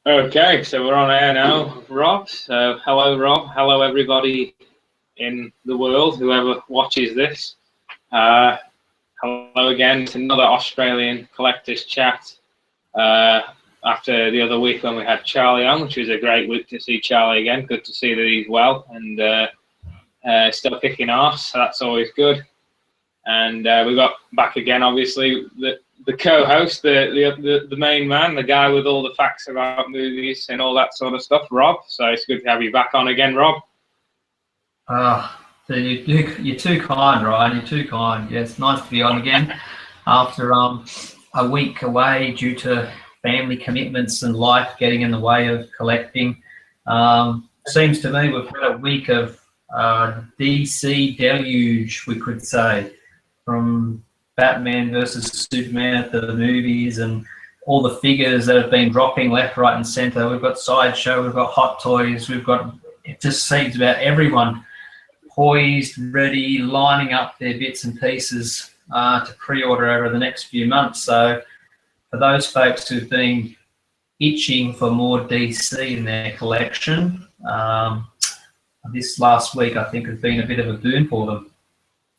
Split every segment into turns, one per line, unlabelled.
Okay, so we're on air now, Rob. So, hello, Rob. Hello, everybody in the world, whoever watches this. Uh, Hello again to another Australian Collectors Chat. Uh, After the other week when we had Charlie on, which was a great week to see Charlie again. Good to see that he's well and still kicking ass. So that's always good. And we got back again, obviously, the co-host, the main man, the guy with all the facts about movies and all that sort of stuff, Rob. So it's good to have you back on again, Rob.
You're too kind, Ryan. You're too kind. Yeah, it's nice to be on again after a week away due to family commitments and life getting in the way of collecting. Seems to me we've had a week of DC deluge, we could say, from Batman versus Superman to the movies and all the figures that have been dropping left, right, and centre. We've got Sideshow, we've got Hot Toys, it just seems about everyone poised, ready, lining up their bits and pieces to pre-order over the next few months. So for those folks who've been itching for more DC in their collection, this last week I think has been a bit of a boon for them.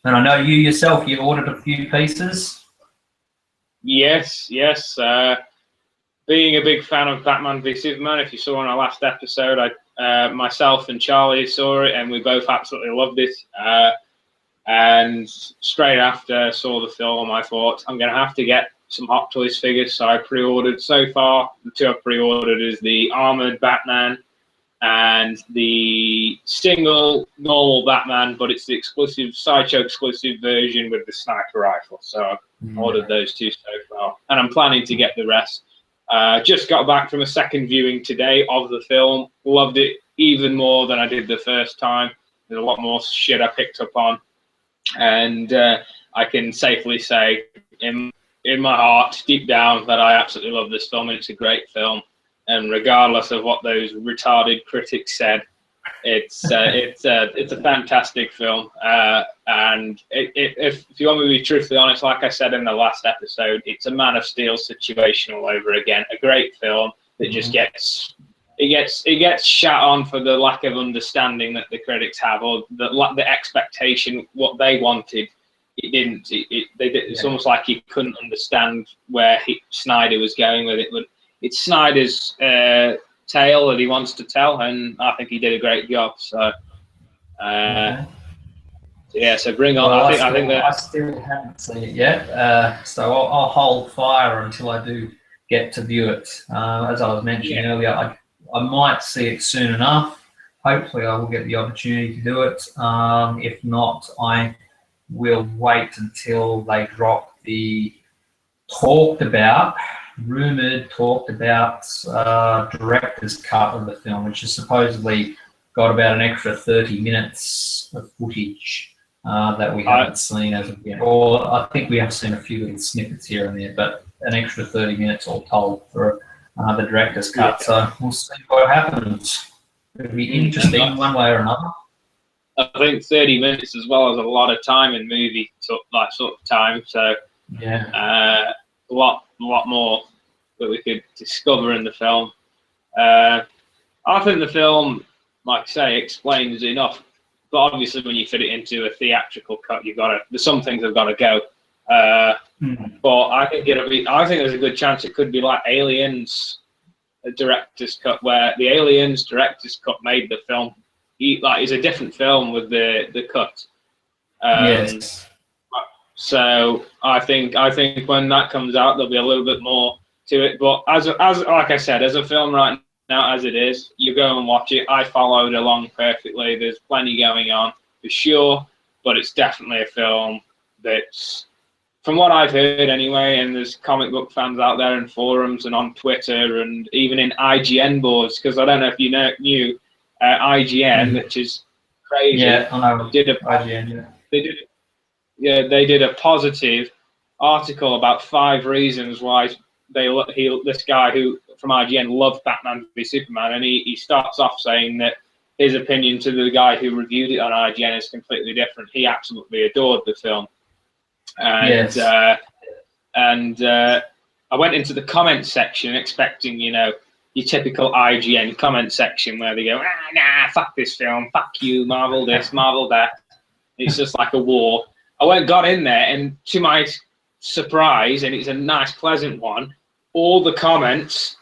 And I know you yourself, you ordered a few pieces.
Yes. Being a big fan of Batman v Superman, if you saw on our last episode, myself and Charlie saw it, and we both absolutely loved it. And straight after I saw the film, I thought I'm going to have to get some Hot Toys figures. So I pre-ordered. So far, the two I've pre-ordered is the armored Batman and the single normal Batman, but it's the exclusive Sideshow exclusive version with the sniper rifle. So I've ordered those two so far, and I'm planning to get the rest. Just got back from a second viewing today of the film. Loved it even more than I did the first time. There's a lot more shit I picked up on, and I can safely say in my heart, deep down, that I absolutely love this film, and it's a great film. And regardless of what those retarded critics said, it's a fantastic film. And if you want me to be truthfully honest, like I said in the last episode, it's a Man of Steel situation all over again. A great film that just gets shat on for the lack of understanding that the critics have, or the expectation, what they wanted. It didn't. It's almost like he couldn't understand where Snyder was going with it. But it's Snyder's tale that he wants to tell, and I think he did a great job. So, yeah. So bring on.
Well,
I
still haven't seen it yet, so I'll hold fire until I do get to view it. As I was mentioning earlier, I might see it soon enough. Hopefully, I will get the opportunity to do it. If not, I will wait until they drop the rumored talked about director's cut of the film, which has supposedly got about an extra 30 minutes of footage that we haven't seen as of yet. Or I think we have seen a few little snippets here and there, but an extra 30 minutes all told for the director's cut. So we'll see what happens. It'll be interesting one way or another.
I think 30 minutes as well is a lot of time in movie sort of time. So
yeah,
a lot more that we could discover in the film. I think the film, like I say, explains enough. But obviously, when you fit it into a theatrical cut, there's some things have got to go. But I think there's a good chance it could be like Aliens, a director's cut, where the Aliens director's cut made the film. It's a different film with the cut.
Yes.
So I think when that comes out, there'll be a little bit more to it. But as like I said, as a film right now, as it is, you go and watch it. I followed along perfectly. There's plenty going on for sure, but it's definitely a film that's, from what I've heard anyway, and there's comic book fans out there in forums and on Twitter and even in IGN boards, because I don't know if you knew IGN, which is crazy.
Yeah, I know. IGN,
They did a positive article about 5 reasons why this guy who from IGN loved Batman v Superman, and he starts off saying that his opinion to the guy who reviewed it on IGN is completely different. He absolutely adored the film, and I went into the comments section expecting your typical IGN comment section where they go, nah, fuck this film, fuck you, Marvel this, Marvel that. It's just like a war. I got in there, and to my surprise, and it's a nice, pleasant one, all the comments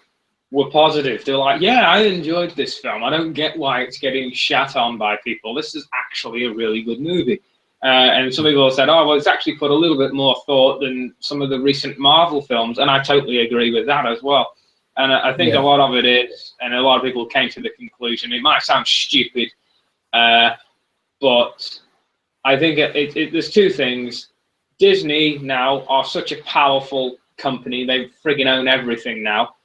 were positive. They were like, yeah, I enjoyed this film. I don't get why it's getting shat on by people. This is actually a really good movie. And some people said, oh, well, it's actually put a little bit more thought than some of the recent Marvel films. And I totally agree with that as well. And I think a lot of it is, and a lot of people came to the conclusion, it might sound stupid, but I think there's two things. Disney now are such a powerful company. They friggin' own everything now.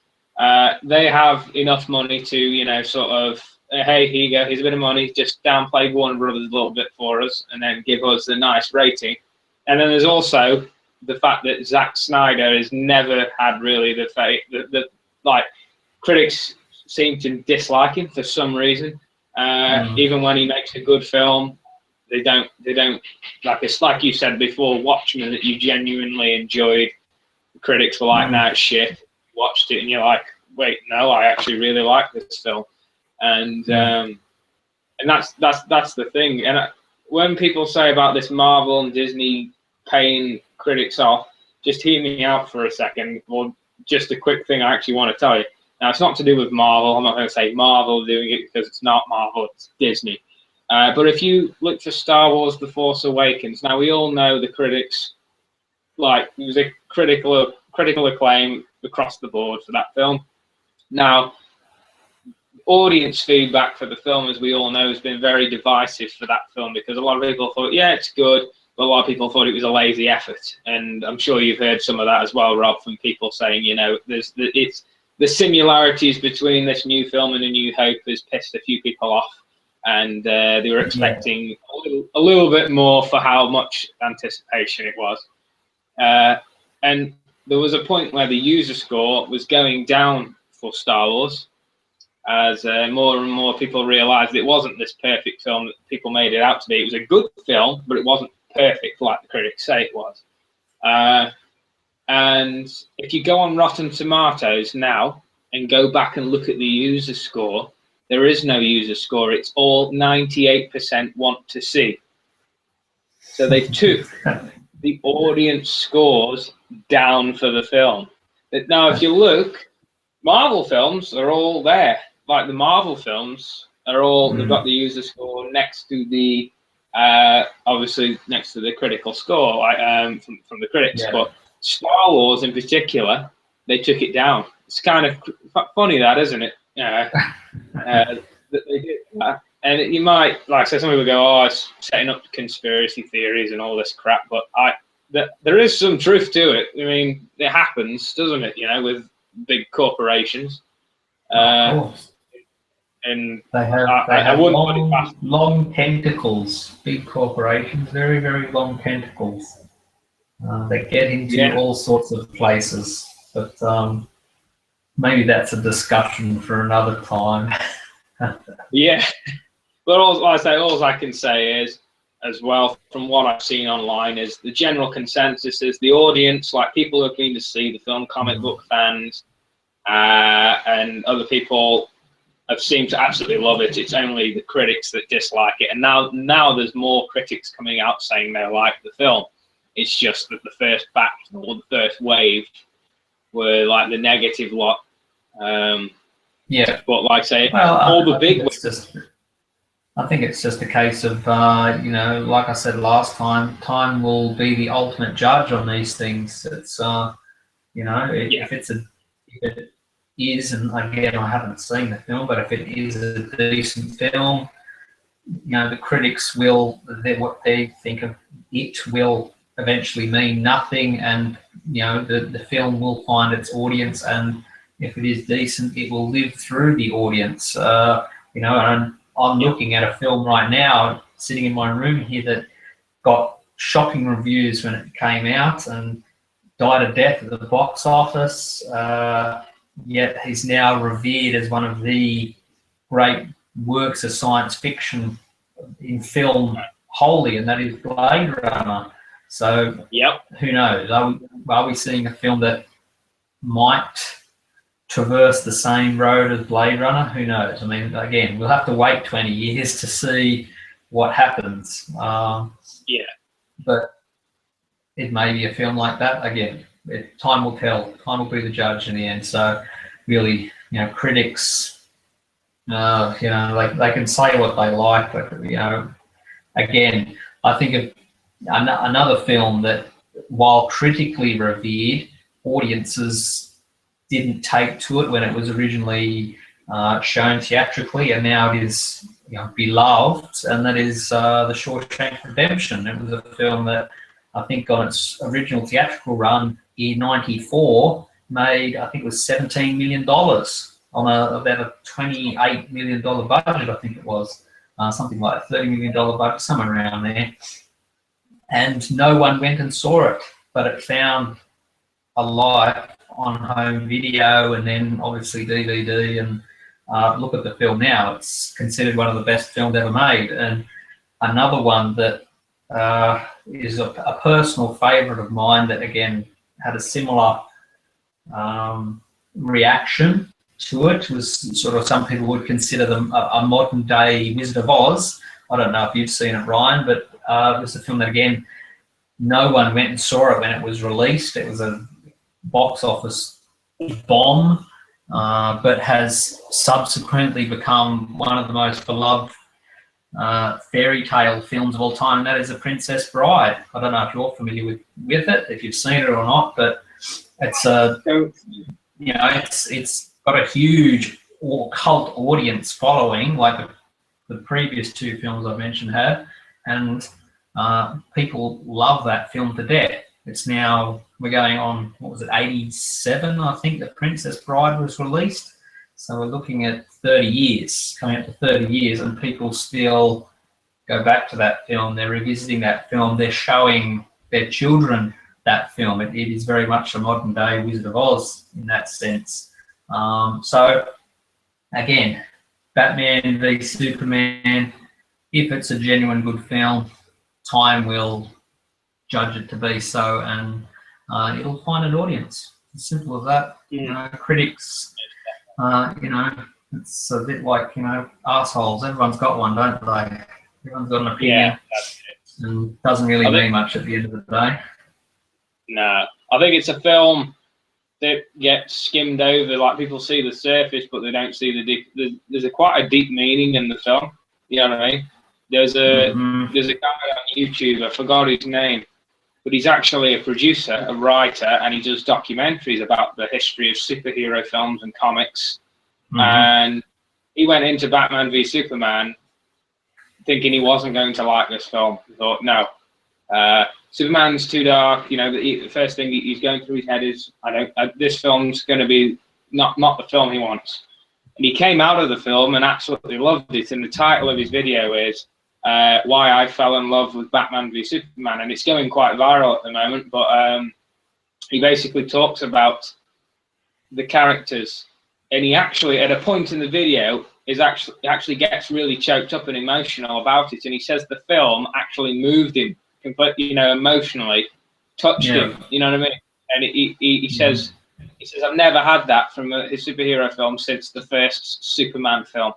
They have enough money to, you know, sort of, hey, here you go, here's a bit of money, just downplay Warner Brothers a little bit for us and then give us a nice rating. And then there's also the fact that Zack Snyder has never had really like, critics seem to dislike him for some reason. Even when he makes a good film, they don't, like, it's like you said before, Watchmen, that you genuinely enjoyed. The critics were like, nah, it's shit. Watched it and you're like, wait, no, I actually really like this film. And that's the thing. And when people say about this Marvel and Disney paying critics off, just hear me out for a second, or just a quick thing I actually want to tell you. Now, it's not to do with Marvel. I'm not going to say Marvel doing it because it's not Marvel, it's Disney. But if you look for Star Wars The Force Awakens, now we all know the critics, like, it was a critical acclaim across the board for that film. Now, audience feedback for the film, as we all know, has been very divisive for that film, because a lot of people thought, yeah, it's good, but a lot of people thought it was a lazy effort. And I'm sure you've heard some of that as well, Rob, from people saying, you know, it's the similarities between this new film and A New Hope has pissed a few people off, and they were expecting a little bit more for how much anticipation it was. And there was a point where the user score was going down for Star Wars, as more and more people realized it wasn't this perfect film that people made it out to be. It was a good film, but it wasn't perfect like the critics say it was. And if you go on Rotten Tomatoes now and go back and look at the user score, there is no user score. It's all 98% want to see. So they took the audience scores down for the film. Now, if you look, Marvel films are all there. Like, the Marvel films are all, they've got the user score next to the, obviously next to the critical score, like, from the critics. But Star Wars in particular, they took it down. It's kind of funny, that, isn't it? That they did that. And you might, like I said, some people go, oh, it's setting up conspiracy theories and all this crap, but there is some truth to it. I mean, it happens, doesn't it, you know, with big corporations.
Of course.
And
they have long tentacles, big corporations, very, very long tentacles. They get into all sorts of places, but maybe that's a discussion for another time.
Yeah. But all I can say is, as well, from what I've seen online, is the general consensus is the audience, like people who are keen to see the film, comic book fans, and other people have seemed to absolutely love it. It's only the critics that dislike it. And now there's more critics coming out saying they like the film. It's just that the first batch or the first wave were like the negative lot. But like I say, all the big ones.
I think it's just a case of, you know, like I said last time, time will be the ultimate judge on these things. It's, you know, if it is, and again, I haven't seen the film, but if it is a decent film, you know, the critics will, what they think of it will eventually mean nothing, and, you know, the film will find its audience, and if it is decent, it will live through the audience. You know, and I'm looking at a film right now, sitting in my room here, that got shocking reviews when it came out and died a death at the box office. Yet he's now revered as one of the great works of science fiction in film wholly, and that is Blade Runner. So who knows? Are we seeing a film that might traverse the same road as Blade Runner? Who knows? I mean, again, we'll have to wait 20 years to see what happens.
Yeah.
But it may be a film like that. Again, time will tell. Time will be the judge in the end. So really, critics, they can say what they like, but, again, I think of another film that, while critically revered, audiences didn't take to it when it was originally shown theatrically, and now it is beloved, and that is The Shawshank Redemption. It was a film that I think on its original theatrical run in '94 made, I think it was $17 million on about a $28 million budget, I think it was. Something like a $30 million budget, somewhere around there. And no one went and saw it, but it found a life on home video and then obviously DVD. And look at the film now. It's considered one of the best films ever made. And another one that is a personal favourite of mine that, again, had a similar reaction to it, was sort of, some people would consider them a modern day Wizard of Oz. I don't know if you've seen it, Ryan, but it was a film that, again, no one went and saw it when it was released. It was a box office bomb, but has subsequently become one of the most beloved fairy tale films of all time, and that is The Princess Bride. I don't know if you're familiar with it, if you've seen it or not, but it's it's got a huge cult audience following, like the previous two films I've mentioned have, and people love that film to death. It's now, we're going on, what was it, 87, I think, The Princess Bride was released. So we're looking at 30 years, coming up to 30 years, and people still go back to that film. They're revisiting that film. They're showing their children that film. It is very much a modern day Wizard of Oz in that sense. So again, Batman v Superman, if it's a genuine good film, time will judge it to be so, and it'll find an audience. As simple as that. Critics, it's a bit like, assholes. Everyone's got one, don't they? Everyone's got an opinion.
Yeah, that's it.
And doesn't really mean much at the end of the day.
No, I think it's a film that gets skimmed over. Like, people see the surface, but they don't see the deep. There's quite a deep meaning in the film. You know what I mean? There's a guy on YouTube, I forgot his name, but he's actually a producer, a writer, and he does documentaries about the history of superhero films and comics. And he went into Batman v Superman thinking he wasn't going to like this film. He thought, no, Superman's too dark. The first thing he's going through his head is, this film's going to be not the film he wants. And he came out of the film and absolutely loved it. And the title of his video is Why I Fell in Love with Batman v Superman, and it's going quite viral at the moment. But he basically talks about the characters, and he actually, at a point in the video, actually gets really choked up and emotional about it. And he says the film actually moved him completely, emotionally, touched him. You know what I mean? And he says, I've never had that from a superhero film since the first Superman film.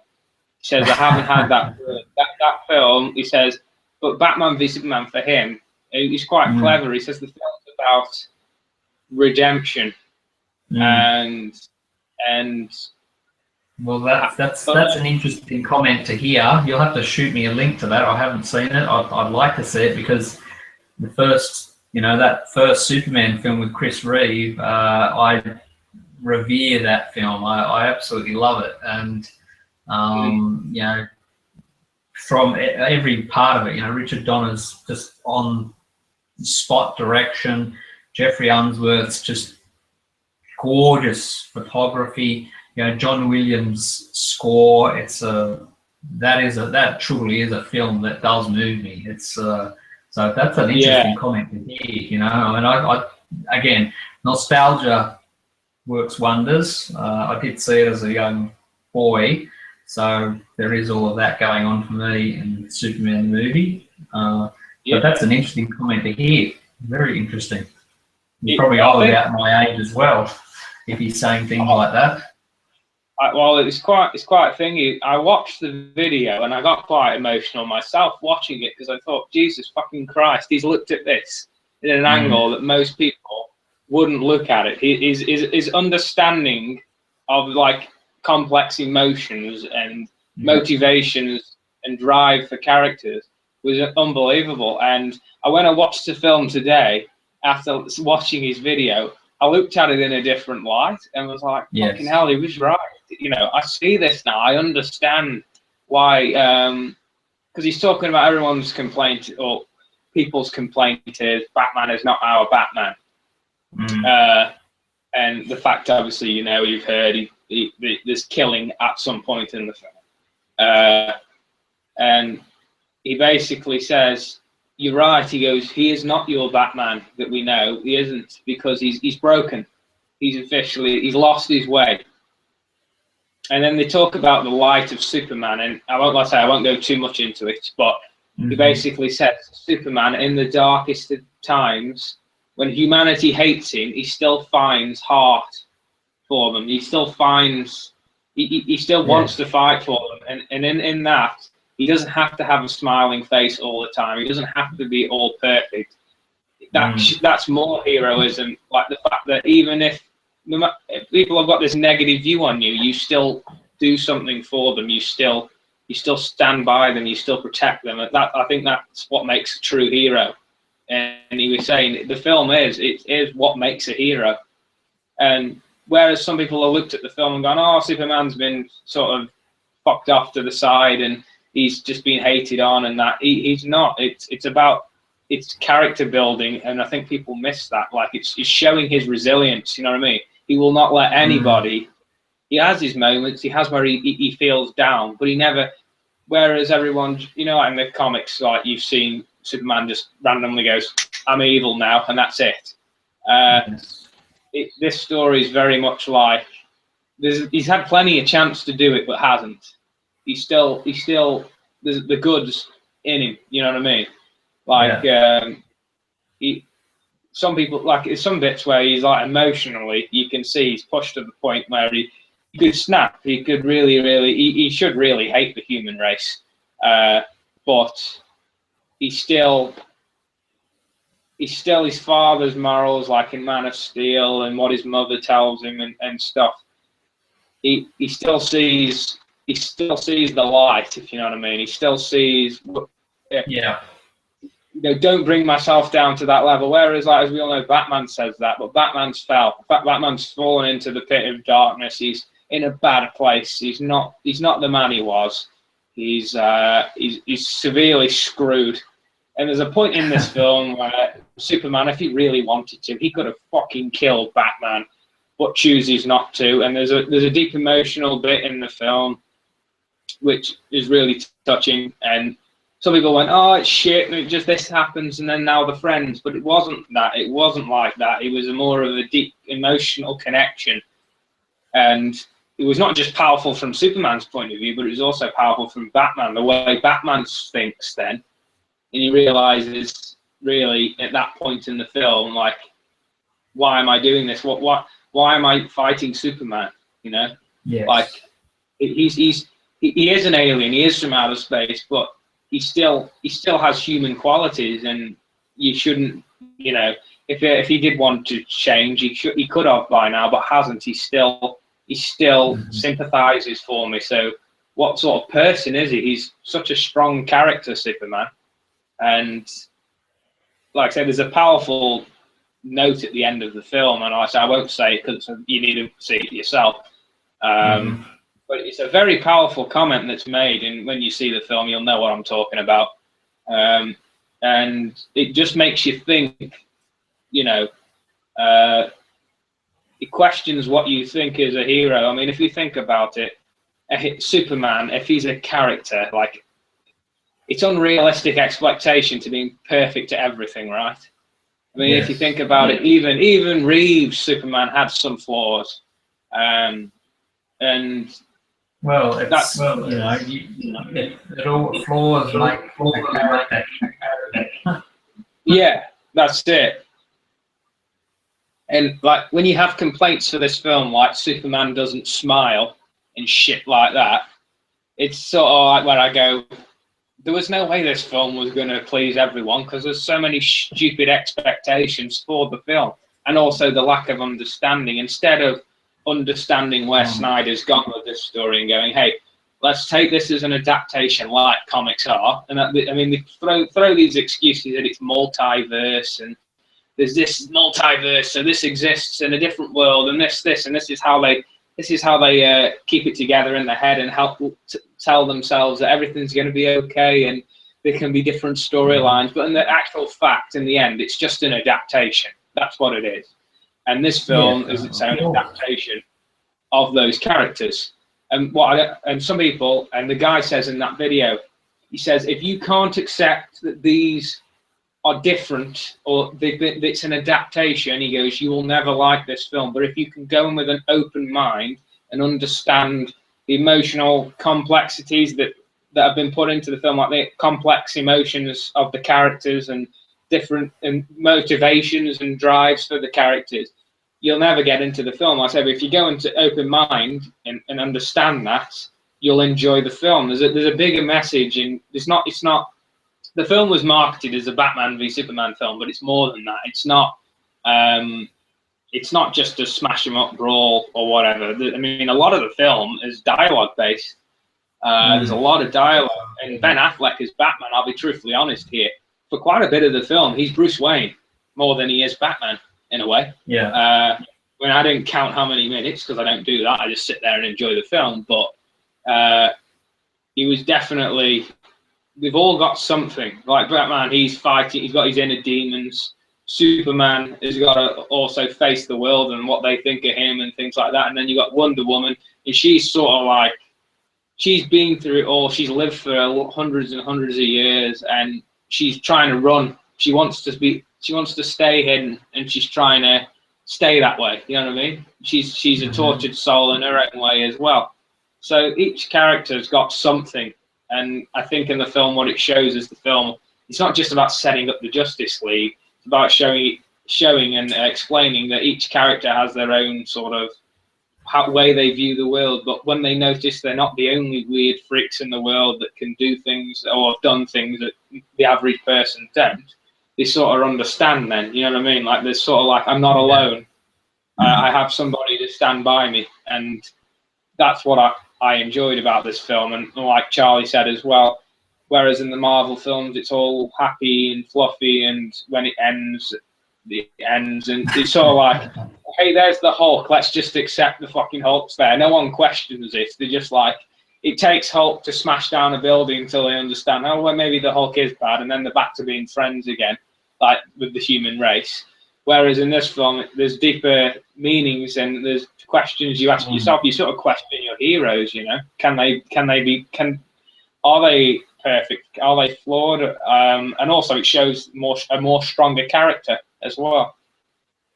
He says, I haven't had that film. He says, but Batman v Superman, for him, he's quite clever. He says the film's about redemption, and
well, that's an interesting comment to hear. You'll have to shoot me a link to that. I haven't seen it. I'd like to see it, because the first, that first Superman film with Chris Reeve, I revere that film. I absolutely love it, and from every part of it, Richard Donner's just on spot direction. Jeffrey Unsworth's just gorgeous photography. John Williams' score. That truly is a film that does move me. It's so that's an interesting comment to hear. And I again, nostalgia works wonders. I did see it as a young boy, so there is all of that going on for me in Superman the movie. But that's an interesting comment to hear. Very interesting. You're probably old about my age as well. if he's saying things like that.
Well, it's quite a thing. I watched the video and I got quite emotional myself watching it because I thought, Jesus fucking Christ, he's looked at this in an angle that most people wouldn't look at it. His understanding of like complex emotions and motivations and drive for characters was unbelievable. And when I watched the film today, after watching his video, I looked at it in a different light and was like, fucking hell, he was right. You know, I see this now. I understand why, because he's talking about everyone's complaint or people's complaint is Batman is not our Batman. And the fact, obviously, you know, you've heard there's killing at some point in the film. And he basically says, you're right. He goes, he is not your Batman that we know. He isn't, because he's broken. He's lost his way. And then they talk about the light of Superman, and I won't go too much into it, but he basically says Superman, in the darkest of times, when humanity hates him, he still finds heart for them. He still finds, he still wants to fight for them, and in that, he doesn't have to have a smiling face all the time. He doesn't have to be all perfect. That's more heroism, like the fact that even if people have got this negative view on you, you still do something for them. You still stand by them. You still protect them. I think that's what makes a true hero. And he was saying the film is what makes a hero. And whereas some people have looked at the film and gone, oh, Superman's been sort of fucked off to the side and he's just been hated on, and that he's not. It's about character building, and I think people miss that. Like it's showing his resilience. You know what I mean? He will not let anybody. He has his moments. He has where he feels down, but he never. Whereas everyone, you know, like in the comics, like you've seen Superman just randomly goes, "I'm evil now," and that's it. This story is very much like he's had plenty of chance to do it, but hasn't. He's still there's the goods in him. You know what I mean? Like some people, like some bits where he's like emotionally, you can see he's pushed to the point where he could snap. He could really, he should really hate the human race, but he's still his father's morals, like in Man of Steel and what his mother tells him and stuff. He still sees the light, if you know what I mean. He still sees. You know, don't bring myself down to that level. Whereas, like, as we all know, Batman says that, but Batman's fell. Batman's fallen into the pit of darkness. He's in a bad place. He's not the man he was. He's severely screwed. And there's a point in this film where Superman, if he really wanted to, he could have fucking killed Batman, but chooses not to. And there's a deep emotional bit in the film, which is really touching. And some people went, oh, it's shit, and just this happens, and then now the friends. But it wasn't that. It wasn't like that. It was more of a deep emotional connection. And it was not just powerful from Superman's point of view, but it was also powerful from Batman, the way Batman thinks then. And he realizes, really, at that point in the film, like, why am I doing this? Why am I fighting Superman? You know?
Yes.
Like, he is an alien. He is from outer space, but he still has human qualities, and you shouldn't, you know, if he did want to change, he could have by now, but hasn't. He still sympathizes for me. So what sort of person is he? He's such a strong character, Superman. And like I said, there's a powerful note at the end of the film, and I won't say it because you need to see it yourself. But it's a very powerful comment that's made, and when you see the film, you'll know what I'm talking about. And it just makes you think, you know, it questions what you think is a hero. I mean, if you think about it, Superman, if he's a character, like, it's unrealistic expectation to be perfect at everything, right? I mean, if you think about it, even Reeves' Superman had some flaws, and
well, it's it all flaws make a character.
Yeah, that's it. And like when you have complaints for this film, like Superman doesn't smile and shit like that, it's sort of like where I go, there was no way this film was going to please everyone because there's so many stupid expectations for the film, and also the lack of understanding. Instead of understanding where Snyder's gone with this story and going, hey, let's take this as an adaptation like comics are. And that, I mean, they throw these excuses that it's multiverse and there's this multiverse, so this exists in a different world, and this, and this is how they keep it together in their head and help tell themselves that everything's going to be okay and there can be different storylines. But in the actual fact, in the end, it's just an adaptation. That's what it is. And this film is its own adaptation of those characters. And and some people, and the guy says in that video, he says, if you can't accept that these are different or it's an adaptation, he goes, you will never like this film. But if you can go in with an open mind and understand the emotional complexities that have been put into the film, like the complex emotions of the characters and different motivations and drives for the characters, you'll never get into the film. I said, if you go into open mind and understand that, you'll enjoy the film. There's a bigger message in. It's not. The film was marketed as a Batman v Superman film, but it's more than that. It's not. It's not just a smash 'em up brawl or whatever. I mean, a lot of the film is dialogue based. There's a lot of dialogue, and Ben Affleck is Batman. I'll be truthfully honest here. For quite a bit of the film, he's Bruce Wayne more than he is Batman in a way.
Yeah.
When I didn't count how many minutes because I don't do that. I just sit there and enjoy the film. But he was definitely. We've all got something. Like Batman, he's fighting. He's got his inner demons. Superman has got to also face the world and what they think of him and things like that. And then you got Wonder Woman, and she's sort of like, she's been through it all. She's lived for hundreds and hundreds of years, and she's trying to run. She wants to stay hidden, and she's trying to stay that way. You know what I mean? She's a tortured soul in her own way as well. So each character's got something. And I think in the film, what it shows is it's not just about setting up the Justice League. It's about showing and explaining that each character has their own sort of way they view the world. But when they notice they're not the only weird freaks in the world that can do things or have done things that the average person don't, they sort of understand then. You know what I mean? Like there's sort of like, I'm not alone. I have somebody to stand by me. And that's what I enjoyed about this film, and like Charlie said as well, whereas in the Marvel films it's all happy and fluffy, and when it ends, and it's sort of like, hey, there's the Hulk, let's just accept the fucking Hulk's there. No one questions it. They're just like, it takes Hulk to smash down a building until they understand, oh, well, maybe the Hulk is bad, and then they're back to being friends again, like with the human race. Whereas in this film, there's deeper meanings and there's questions you ask yourself. You sort of question your heroes. You know, are they perfect? Are they flawed? And also, it shows a more stronger character as well.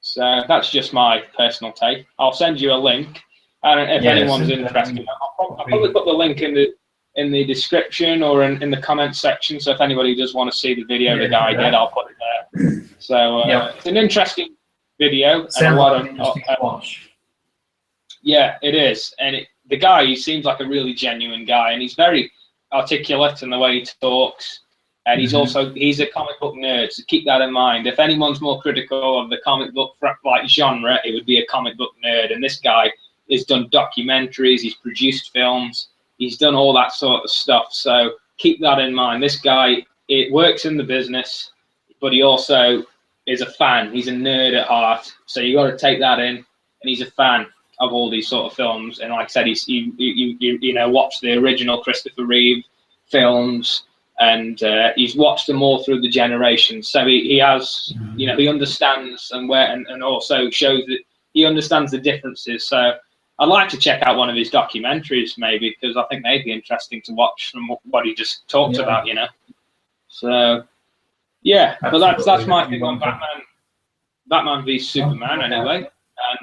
So that's just my personal take. I'll send you a link, and if anyone's interested, I'll probably put the link in the description or in the comments section. So if anybody does want to see the video the guy did, I'll put it there. So it's an interesting video.
Sounds and a lot like interesting to watch.
Yeah, it is. And the guy, he seems like a really genuine guy, and he's very articulate in the way he talks. And he's a comic book nerd, so keep that in mind. If anyone's more critical of the comic book like genre, it would be a comic book nerd. And this guy has done documentaries, he's produced films, he's done all that sort of stuff. So keep that in mind. This guy, it works in the business, but he also is a fan. He's a nerd at heart. So you got to take that in. And he's a fan of all these sort of films. And like I said, you know, watched the original Christopher Reeve films, and he's watched them all through the generations. So he has, you know, he understands and also shows that he understands the differences. So I'd like to check out one of his documentaries maybe, because I think they'd be interesting to watch from what he just talked about, you know. So yeah, but that's my thing on Batman v Superman anyway.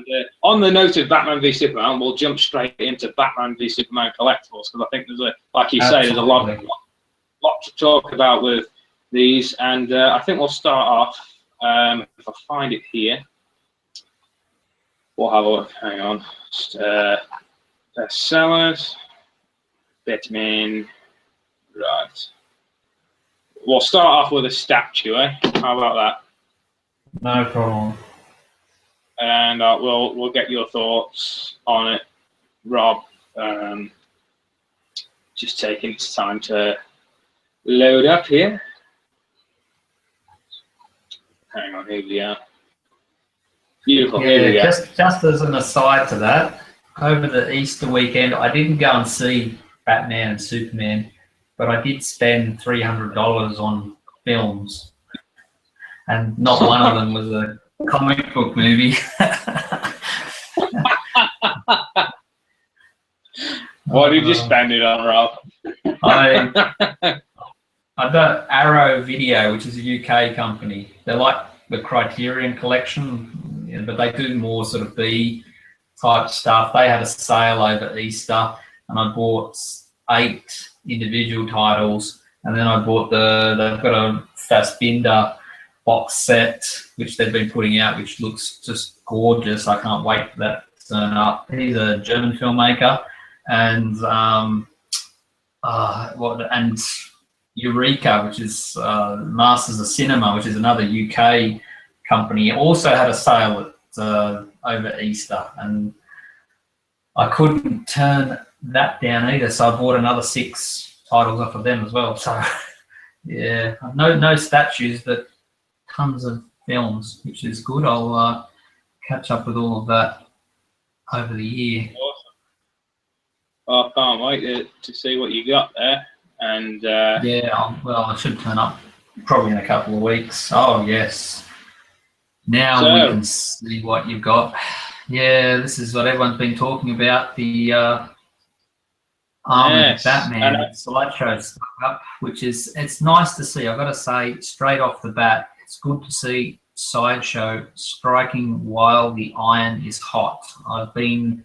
And on the note of Batman v Superman, we'll jump straight into Batman v Superman collectibles, because I think there's like you say, there's a lot to talk about with these. And I think we'll start off, if I find it here, We'll have a look. Hang on. Just, bestsellers. Vitamin. Right. We'll start off with a statue, eh? How about that?
No problem.
And we'll get your thoughts on it, Rob. Just taking its time to load up here. Hang on, here we are. Beautiful.
Yeah,
Here we are.
just as an aside to that, over the Easter weekend, I didn't go and see Batman and Superman, but I did spend $300 on films, and not one of them was a comic book movie.
What did you spend it on, Rob?
I've got Arrow Video, which is a UK company. They're like the Criterion Collection, you know, but they do more sort of B type stuff. They had a sale over Easter, and I bought 8 individual titles, and then I bought they've got a Fassbinder box set, which they've been putting out, which looks just gorgeous. I can't wait for that to turn up. He's a German filmmaker, and and Eureka, which is Masters of Cinema, which is another UK company, also had a sale at over Easter, and I couldn't turn that down either. So I bought another 6 titles off of them as well. So yeah, no statues, but tons of films, which is good. I'll catch up with all of that over the year.
Awesome. Well, I can't wait to see what you got there. And
yeah, well, I should turn up probably in a couple of weeks. Oh yes, now we can see what you've got. Yeah, this is what everyone's been talking about, the
yes,
Batman slideshow stuff up, which is, it's nice to see. I've got to say, straight off the bat, it's good to see Sideshow striking while the iron is hot. I've been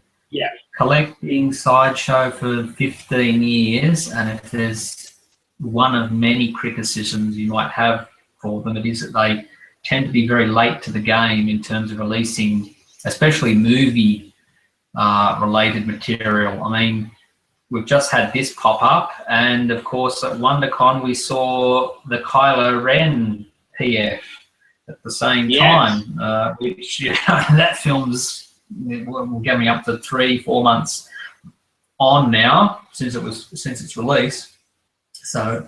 collecting Sideshow for 15 years, and if there's one of many criticisms you might have for them, it is that they tend to be very late to the game in terms of releasing, especially movie related material. I mean, we've just had this pop up, and of course at WonderCon we saw the Kylo Ren PF at the same time, which, you know, that film's getting up to 3-4 months on now since its release. So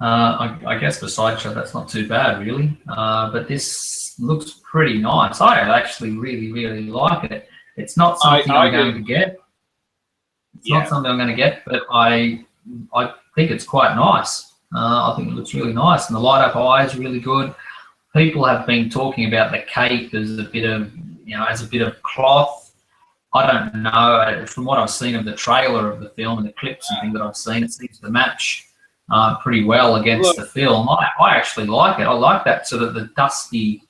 I guess for Sideshow that's not too bad really, but this looks pretty nice. I actually really like it. It's not something I'm going to get. It's not something I'm going to get, but I think it's quite nice. I think it looks really nice, and the light up eye is really good. People have been talking about the cape as a bit of, you know, as a bit of cloth. I don't know. From what I've seen of the trailer of the film and the clips and things that I've seen, it seems to match pretty well against the film. I actually like it. I like that sort of the dusty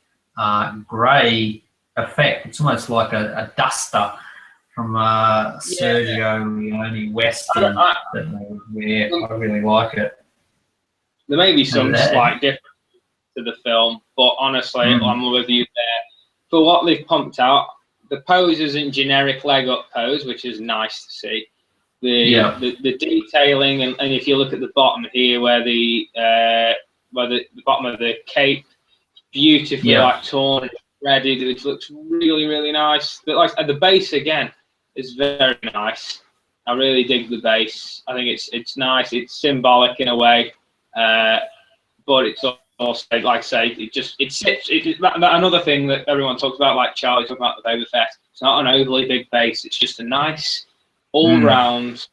grey effect. It's almost like a duster from Sergio Leone Western that they would wear. I really like it.
There may be some slight difference to the film, but honestly, I'm with you there. For what they've pumped out, the pose isn't generic leg up pose, which is nice to see. The detailing, and if you look at the bottom here, where the bottom of the cape, beautifully like torn and threaded, which looks really nice. But like at the base again, is very nice. I really dig the base. I think it's nice. It's symbolic in a way, but it's also, like I say, it sits. Another thing that everyone talks about, like Charlie talking about the Boba Fett. It's not an overly big base. It's just a nice, all-round,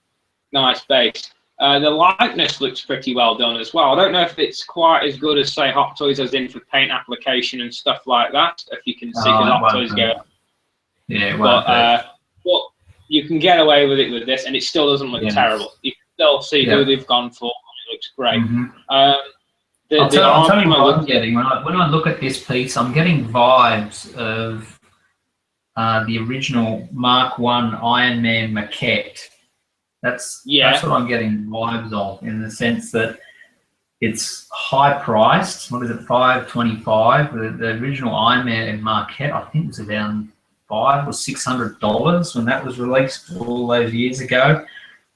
nice base. The likeness looks pretty well done as well. I don't know if it's quite as good as, say, Hot Toys, as in for paint application and stuff like that. If you can see, Hot Toys go. Yeah, but you can get away with it with this, and it still doesn't look terrible. You can still see who they've gone for. It looks great. I'll tell you what I'm getting. When I look at this piece, I'm getting vibes of the original Mark I Iron Man maquette. That's what I'm getting vibes of, in the sense that it's high priced. What is it, $5.25? The original Iron Man maquette, I think, was around
or $600 when that was released all those years ago,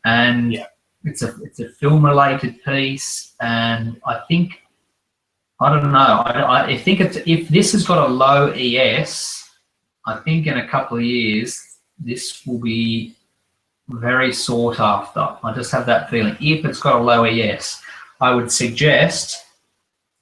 and it's a film related piece, and I don't know. I think if this has got a low ES, I think in a couple of years this will be very sought after. I just have that feeling. If it's got a low ES, I would suggest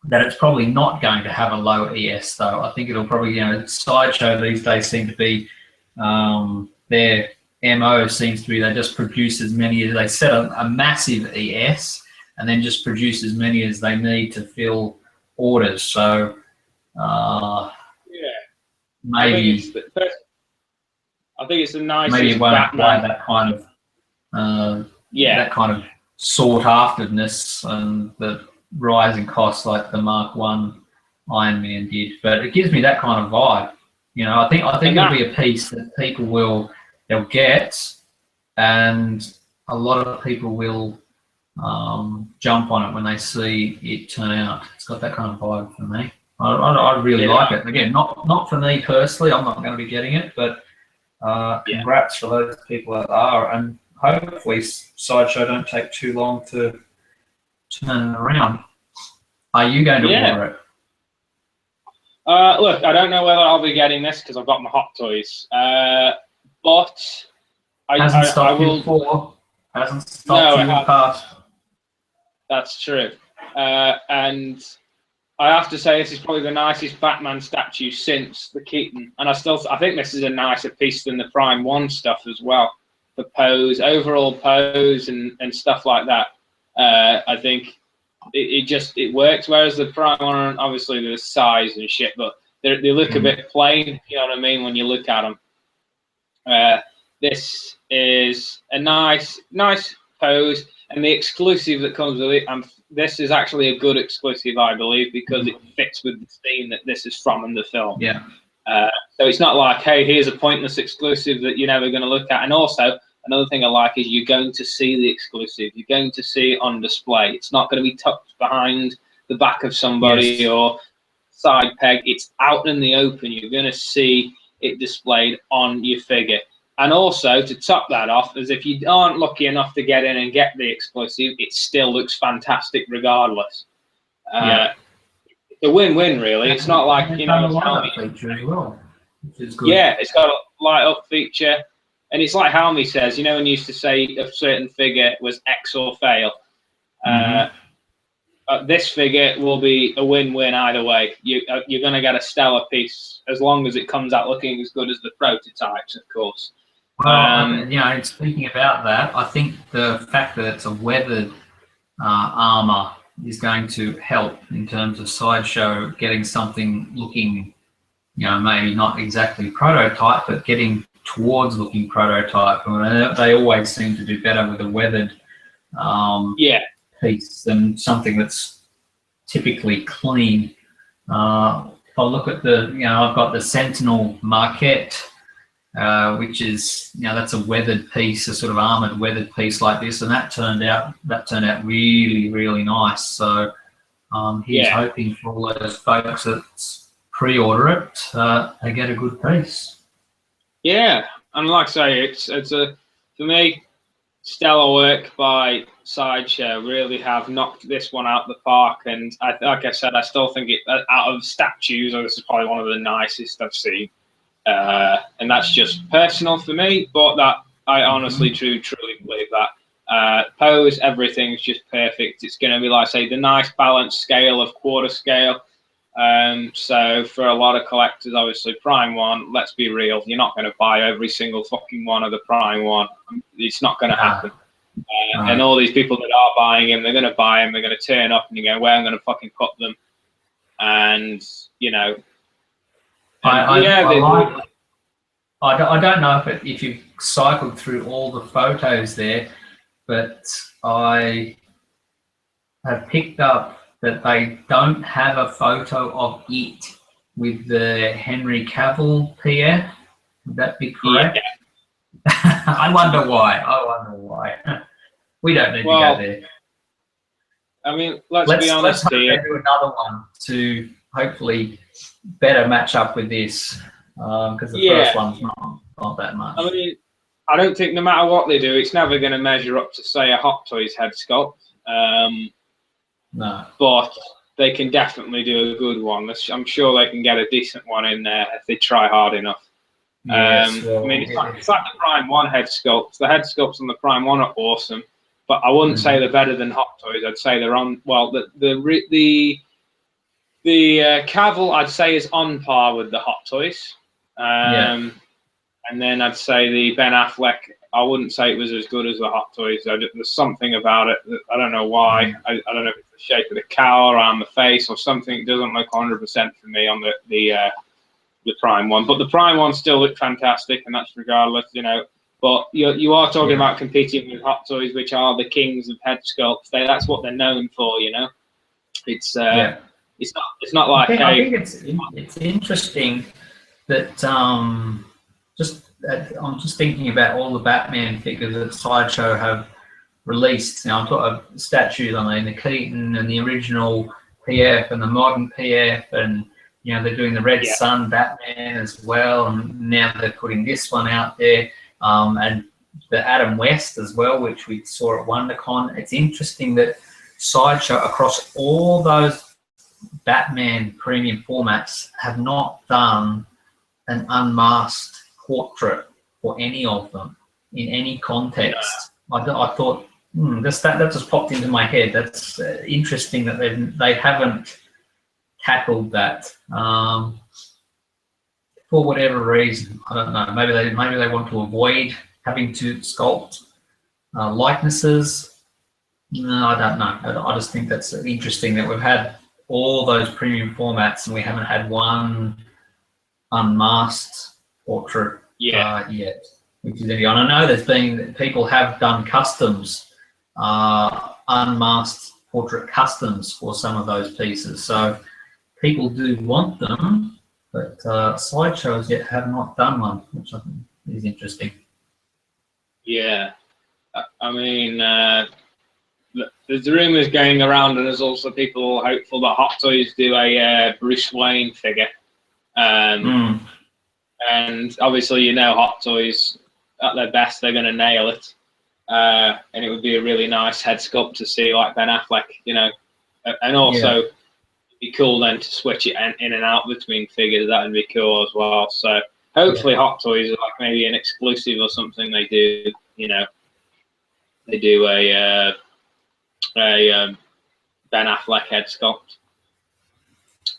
that it's probably not going to have a low ES though. I think it'll probably, Sideshow these days seem to be, their MO seems to be they just produce as many as, they set a massive ES and then just produce as many as they need to fill orders. So maybe
I think it's the nicest.
Maybe it won't
Batman.
that kind of that kind of sought afteredness and the rising costs like the Mark I Iron Man did. But it gives me that kind of vibe. I think it'll be a piece that they'll get, and a lot of people will jump on it when they see it turn out. It's got that kind of vibe for me. I really like it. Again, not for me personally. I'm not going to be getting it, but congrats for those people that are, and hopefully Sideshow don't take too long to turn it around. Are you going to order it?
Look, I don't know whether I'll be getting this because I've got my Hot Toys, but
Hasn't stopped you before. Hasn't stopped you in the past.
That's true, and I have to say this is probably the nicest Batman statue since the Keaton, and I think this is a nicer piece than the Prime 1 stuff as well. The pose, overall pose, and stuff like that. I think it works. Whereas the Prime 1, obviously there's size and shit, but they look a bit plain. You know what I mean when you look at them. This is a nice pose, and the exclusive that comes with it. This is actually a good exclusive, I believe, because it fits with the theme that this is from in the film.
Yeah.
So it's not like, hey, here's a pointless exclusive that you're never going to look at. And also, another thing I like is you're going to see the exclusive. You're going to see it on display. It's not going to be tucked behind the back of somebody or side peg. It's out in the open. You're going to see it displayed on your figure. And also, to top that off, is if you aren't lucky enough to get in and get the exclusive, it still looks fantastic regardless. It's a win-win, really. It's not like,
feature as well, which is good.
Yeah, it's got a light-up feature. And it's like Halmy says, when you used to say a certain figure was X or fail. This figure will be a win-win either way. You're going to get a stellar piece as long as it comes out looking as good as the prototypes, of course.
Well, speaking about that, I think the fact that it's a weathered armor is going to help in terms of Sideshow getting something looking, maybe not exactly prototype, but getting towards looking prototype. They always seem to do better with a weathered piece than something that's typically clean. If I look at I've got the Sentinel Marquette, which is, that's a weathered piece, a sort of armored weathered piece like this, and that turned out really, really nice. So he's hoping for all those folks that pre-order it, they get a good piece. Yeah,
and like I say, it's for me, stellar work by Sideshow. Really have knocked this one out the park, and like I said, I still think out of statues, this is probably one of the nicest I've seen. And that's just personal for me, but that I honestly truly believe that. Pose, everything's just perfect. It's going to be, like I say, the nice balanced scale of quarter scale. So for a lot of collectors, obviously Prime 1, let's be real, you're not going to buy every single fucking one of the Prime 1. It's not going to happen. And all these people that are buying them, they're going to buy them, they're going to turn up and you go, where am I going to fucking put them? And,
I don't know if you've cycled through all the photos there, but I have picked up that they don't have a photo of it with the Henry Cavill PF. Would that be correct? Yeah. I wonder why. We don't need to go there.
I mean, let's be honest
here. Let's do another one to hopefully better match up with this. because the
Yeah.
first one's not that much.
I mean, I don't think no matter what they do, it's never going to measure up to, say, a Hot Toys head sculpt.
No.
But they can definitely do a good one. I'm sure they can get a decent one in there if they try hard enough.
Yes, well,
I mean, it's like the Prime 1 head sculpts. The head sculpts on the Prime 1 are awesome, but I wouldn't say they're better than Hot Toys. I'd say they're on, well, the Cavill, I'd say, is on par with the Hot Toys. And then I'd say the Ben Affleck, I wouldn't say it was as good as the Hot Toys. There's something about it that I don't know why. I don't know if it's the shape of the cowl or on the face or something. It doesn't look 100% for me on the Prime 1. But the Prime 1 still looked fantastic, and that's regardless, you know. But you are talking about competing with Hot Toys, which are the kings of head sculpts. That's what they're known for, you know. It's not like
I think it's interesting that I'm just thinking about all the Batman figures that Sideshow have released. Now I've got a statues on the Keaton and the original PF and the modern PF, and you know they're doing the Red Sun Batman as well, and now they're putting this one out there, and the Adam West as well, which we saw at WonderCon. It's interesting that Sideshow across all those Batman premium formats have not done an unmasked portrait for any of them in any context. I thought that just popped into my head. That's interesting that they haven't tackled that for whatever reason. I don't know. Maybe they want to avoid having to sculpt likenesses. No, I don't know. I just think that's interesting that we've had all those premium formats and we haven't had one unmasked portrait yet, which is I know there's been people have done customs, unmasked portrait customs for some of those pieces, so people do want them, but Sideshows yet have not done one, which I think is interesting. Yeah,
I mean, there's rumours going around, and there's also people hopeful that Hot Toys do a Bruce Wayne figure. And obviously, you know, Hot Toys, at their best, they're going to nail it. And it would be a really nice head sculpt to see, like Ben Affleck, you know. And also, it'd be cool then to switch it in and out between figures. That would be cool as well. So hopefully Hot Toys are like maybe an exclusive or something they do, you know. They do a Ben Affleck head sculpt.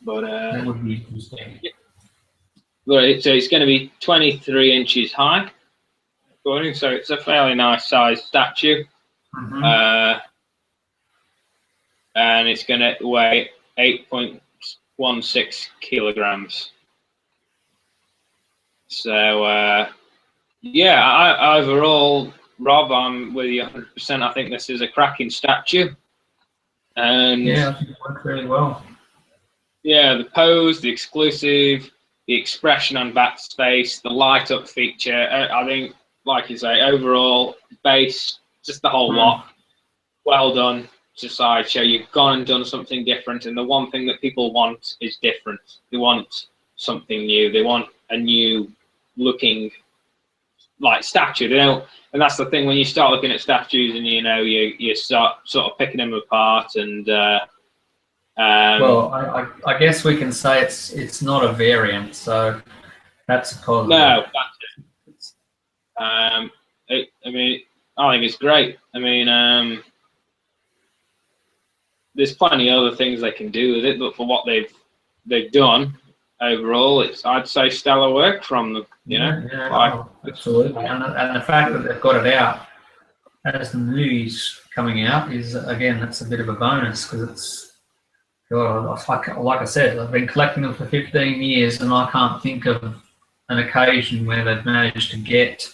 But
that would be interesting.
So it's going to be 23 inches high, so it's a fairly nice sized statue. And it's going to weigh 8.16 kilograms. So overall, Rob, I'm with you 100%. I think this is a cracking statue. And
I think it worked really well.
Yeah, the pose, the exclusive, the expression on Bat's face, the light up feature. I think, like you say, overall, base, just the whole lot. Well done to Sideshow. You've gone and done something different, and the one thing that people want is different. They want something new. They want a new looking like statue. They don't, and that's the thing when you start looking at statues, and you know you start sort of picking them apart and.
Well, I guess we can say it's not a variant, so that's a positive.
No, that's it. I mean, I think it's great. I mean, there's plenty of other things they can do with it, but for what they've done overall, I'd say stellar work from them. You know,
absolutely, and the fact that they've got it out as the movie's coming out is again that's a bit of a bonus because it's. Like I said, I've been collecting them for 15 years and I can't think of an occasion where they've managed to get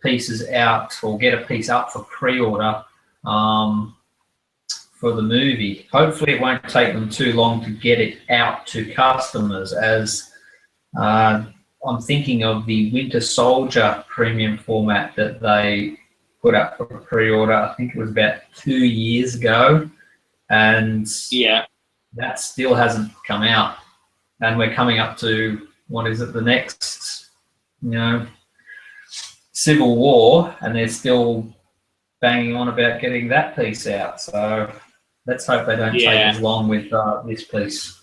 pieces out or get a piece up for pre-order for the movie. Hopefully it won't take them too long to get it out to customers, as I'm thinking of the Winter Soldier premium format that they put up for pre-order. I think it was about 2 years ago, and that still hasn't come out, and we're coming up to what is it, the next, civil war, and they're still banging on about getting that piece out. So let's hope they don't take as long with this piece.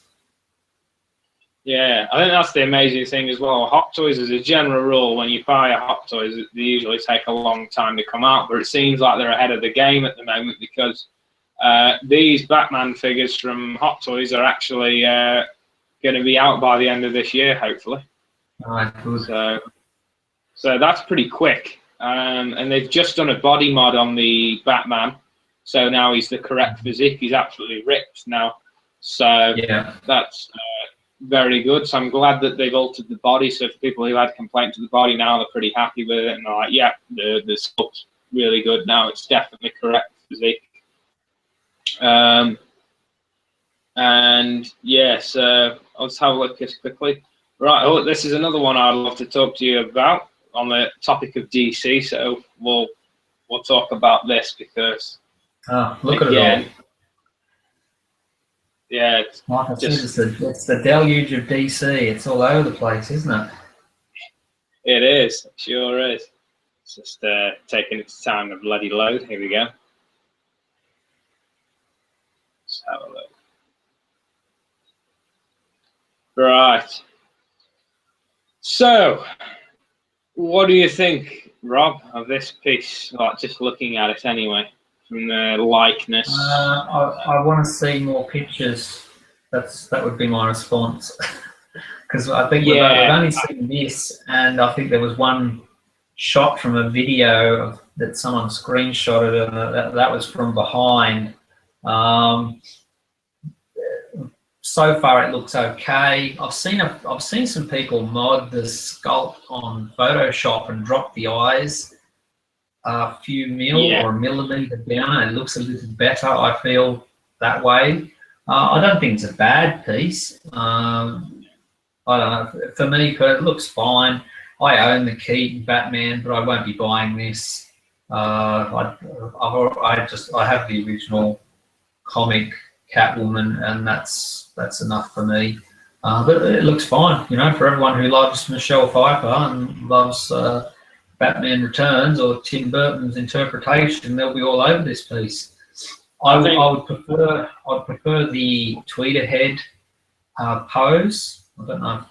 Yeah, I think that's the amazing thing as well. Hot Toys, as a general rule, when you buy a Hot Toys, they usually take a long time to come out, but it seems like they're ahead of the game at the moment, because these Batman figures from Hot Toys are actually going to be out by the end of this year, hopefully. So that's pretty quick. And they've just done a body mod on the Batman, so now he's the correct physique. He's absolutely ripped now. So that's very good. So I'm glad that they've altered the body. So for people who had complaints with the body, now they're pretty happy with it, and they're like, yeah, the sculpt's really good now. It's definitely correct physique. And yes, let's have a look just quickly. Right, oh, this is another one I'd love to talk to you about on the topic of DC. So we'll talk about this, because
look at it all.
Yeah,
it's the deluge of DC. It's all over the place, isn't it?
It is. It sure is. It's just taking its time to bloody load. Here we go. Let's have a look. Right. So, what do you think, Rob, of this piece? Like, just looking at it anyway, from the likeness.
I want to see more pictures. That would be my response. Because I think we've only seen this, and I think there was one shot from a video that someone screenshotted, and that was from behind. So far, it looks okay. I've seen some people mod the sculpt on Photoshop and drop the eyes a few mil or a millimeter down, and it looks a little better. I feel that way. I don't think it's a bad piece. I don't know. For me, it looks fine. I own the Keaton Batman, but I won't be buying this. I have the original comic Catwoman, and that's enough for me. But it looks fine, for everyone who loves Michelle Pfeiffer and loves Batman Returns or Tim Burton's interpretation. They'll be all over this piece. I would prefer the Tweederhead pose. I don't know if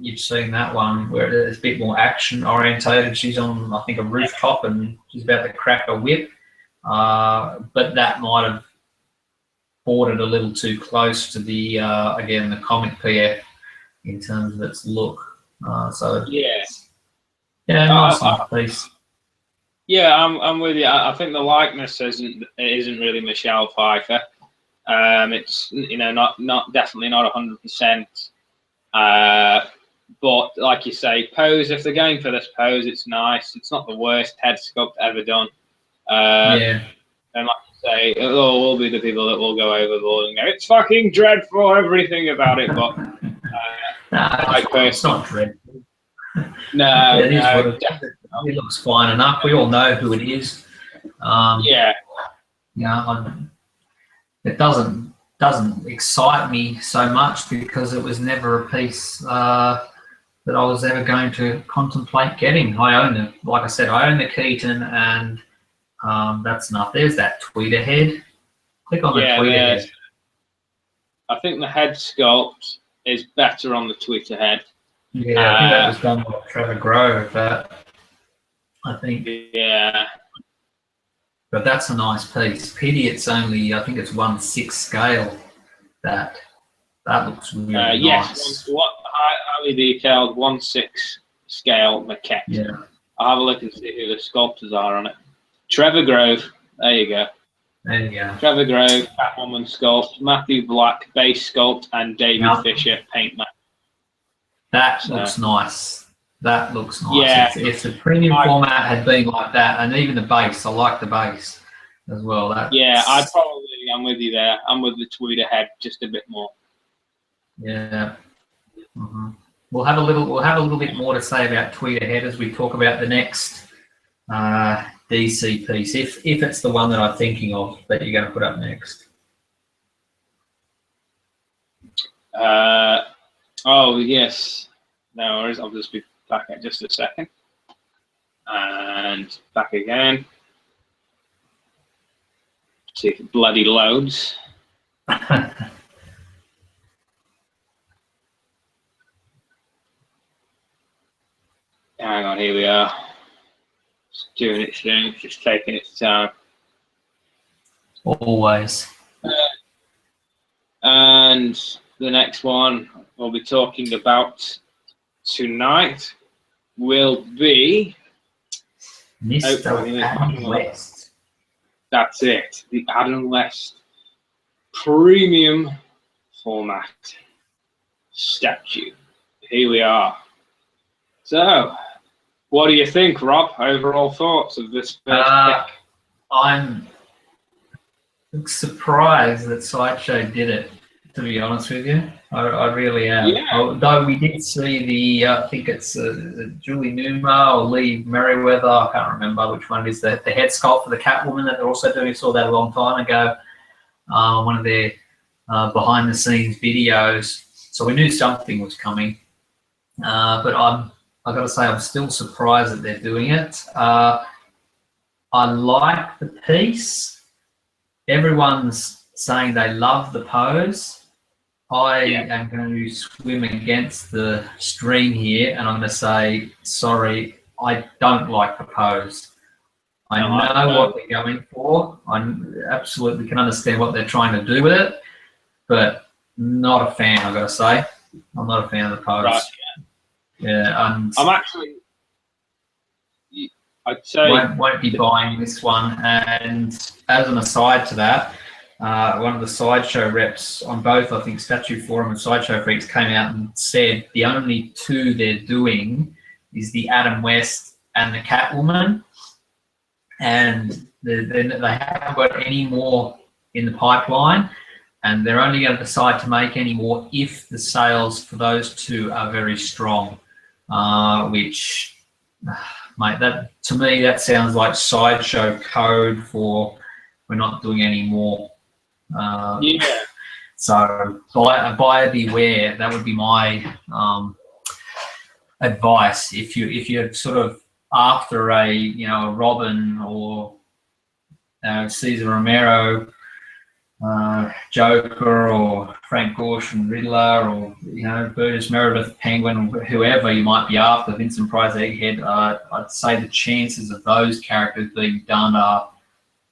you've seen that one, where it's a bit more action orientated. She's on, I think, a rooftop, and she's about to crack a whip. But that might have brought it a little too close to the again, the comic PF in terms of its look. Nice piece.
Yeah, I'm with you. I think the likeness isn't really Michelle Pfeiffer. It's definitely not 100%. But like you say, pose. If they're going for this pose, it's nice. It's not the worst head sculpt ever done. And like you say, there will be the people that will go overboard and go, "It's fucking dreadful, everything about it." But
it's not dreadful.
No,
it looks fine enough. We all know who it is. It doesn't excite me so much, because it was never a piece that I was ever going to contemplate getting. Like I said, I own the Keaton, and that's enough. There's that tweeter head. Click on the tweeter head.
I think the head sculpt is better on the tweeter head.
Yeah, I think that was done by Trevor Grove. I think.
Yeah.
But that's a nice piece. Pity it's only, I think it's 1/6 scale. That looks really nice.
Yes, highly detailed 1/6 scale maquette.
Yeah.
I'll have a look and see who the sculptors are on it. Trevor Grove. There you go.
There you go.
Trevor Grove, Catwoman sculpt, Matthew Black, base sculpt, and David Fisher, paint man.
That looks nice. That looks nice.
Yeah.
If the premium format had been like that, and even the base, I like the base as well. I'm with you there. I'm with the tweeter head just a bit more. Yeah. Mm-hmm. We'll have a little bit more to say about tweeter head as we talk about the next DC piece, if it's the one that I'm thinking of that you're going to put up next.
Oh yes. No worries, I'll just be back in just a second. And back again. See if it bloody loads. Hang on, here we are. It's doing its thing, it's just taking its time.
Always.
And the next one we'll be talking about tonight will be
Mr. Adam West.
That's it, the Adam West premium format statue. Here we are. So, what do you think, Rob? Overall thoughts of this first pick?
I'm surprised that Sideshow did it, to be honest with you. I really am.
Yeah.
Although we did see the, I think it's Julie Newmar or Lee Merriweather, I can't remember which one it is, the head sculpt for the Catwoman that they're also doing. Saw that a long time ago, one of their behind-the-scenes videos. So we knew something was coming. But I've got to say, I'm still surprised that they're doing it. I like the piece. Everyone's saying they love the pose. I am going to swim against the stream here, and I'm going to say, sorry, I don't like the pose. I know what they're going for. I absolutely can understand what they're trying to do with it, but not a fan, I've got to say. I'm not a fan of the pose.
Right,
yeah.
I'm actually, I'd say,
won't be buying this one. And as an aside to that, one of the Sideshow reps on both, I think, Statue Forum and Sideshow Freaks came out and said the only two they're doing is the Adam West and the Catwoman, and they haven't got any more in the pipeline, and they're only going to decide to make any more if the sales for those two are very strong, which, mate, that to me that sounds like Sideshow code for we're not doing any more. So buyer beware. That would be my advice. If you're sort of after a Robin or Cesar Romero, Joker, or Frank Gorshin Riddler, or Burgess Meredith Penguin, or whoever you might be after, Vincent Price Egghead, I'd say the chances of those characters being done are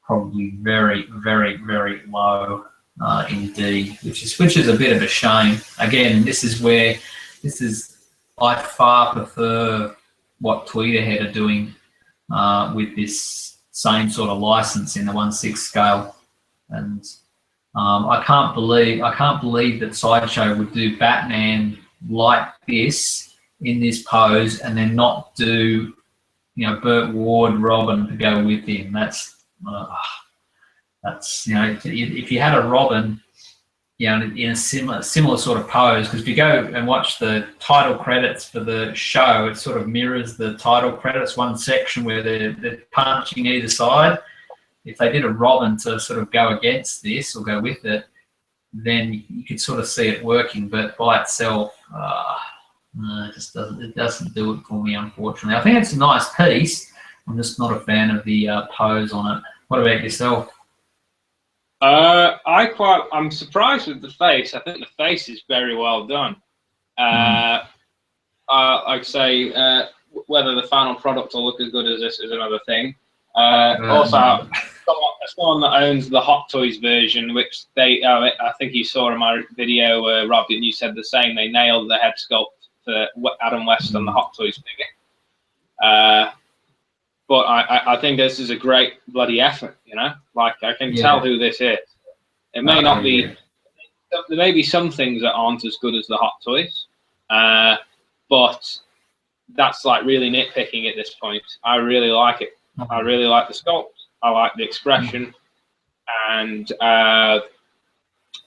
probably very, very, very low indeed, which is a bit of a shame. Again, I far prefer what Tweederhead are doing with this same sort of license in the 1/6 scale, and I can't believe that Sideshow would do Batman like this in this pose and then not do Burt Ward Robin to go with him. That's if you had a Robin in a similar sort of pose, because if you go and watch the title credits for the show, it sort of mirrors the title credits, one section where they're punching either side. If they did a Robin to sort of go against this or go with it, then you could sort of see it working, but by itself, it doesn't do it for me, unfortunately. I think it's a nice piece. I'm just not a fan of the pose on it. What about yourself?
I'm surprised with the face. I think the face is very well done. I'd say whether the final product will look as good as this is another thing. Also, someone that owns the Hot Toys version, which I think you saw in my video, Rob, and you said the same. They nailed the head sculpt for Adam West on the Hot Toys figure. But I think this is a great bloody effort, Like, I can tell who this is. It may not be... There may be some things that aren't as good as the Hot Toys, but that's, like, really nitpicking at this point. I really like it. I really like the sculpt. I like the expression. And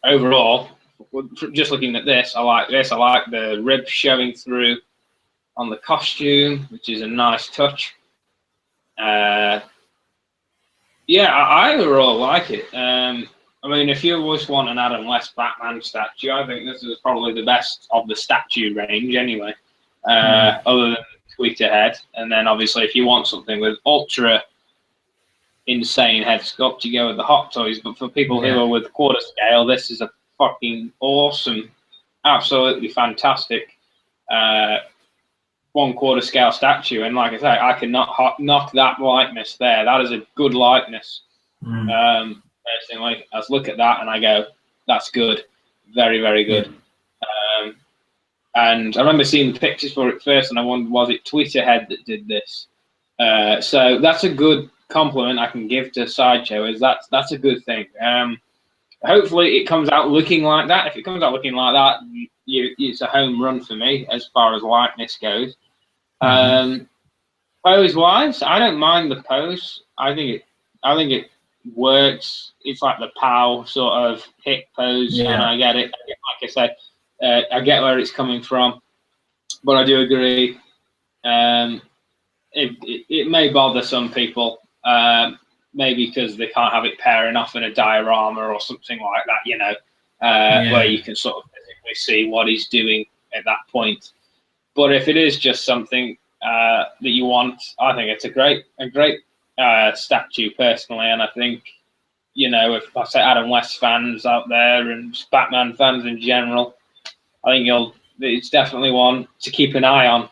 overall, just looking at this, I like this. I like the ribs showing through on the costume, which is a nice touch. I overall like it. I mean, if you always want an Adam West Batman statue, I think this is probably the best of the statue range anyway. other than tweet ahead. And then obviously if you want something with ultra insane head sculpt, you go with the Hot Toys. But for people who are with quarter scale, this is a fucking awesome, absolutely fantastic 1/4 scale statue. And like I say, I can knock that likeness there. That is a good likeness. Personally, I look at that and I go, that's good, very, very good. And I remember seeing the pictures for it first, and I wondered, was it Tweeterhead that did this? So that's a good compliment I can give to Sideshow. Is that's a good thing. Hopefully it comes out looking like that. If it comes out looking like that, it's a home run for me as far as likeness goes. Pose wise, I don't mind the pose. I think it works. It's like the POW sort of hit pose, and I get it. Like I said, I get where it's coming from, but I do agree. It may bother some people, maybe because they can't have it pairing off in a diorama or something like that, you know, where you can sort of physically see what he's doing at that point. But if it is just something that you want, I think it's a great statue personally, and I think, you know, if I say Adam West fans out there and Batman fans in general, I think it's definitely one to keep an eye on.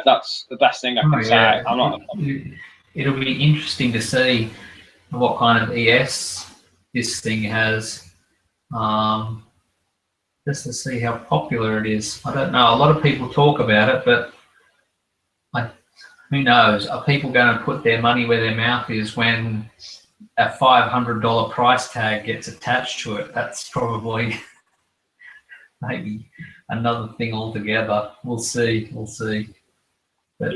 That's the best thing I can say.
It'll be interesting to see what kind of ES this thing has, just to see how popular it is. I don't know. A lot of people talk about it, but who knows? Are people going to put their money where their mouth is when a $500 price tag gets attached to it? That's probably maybe another thing altogether. We'll see. But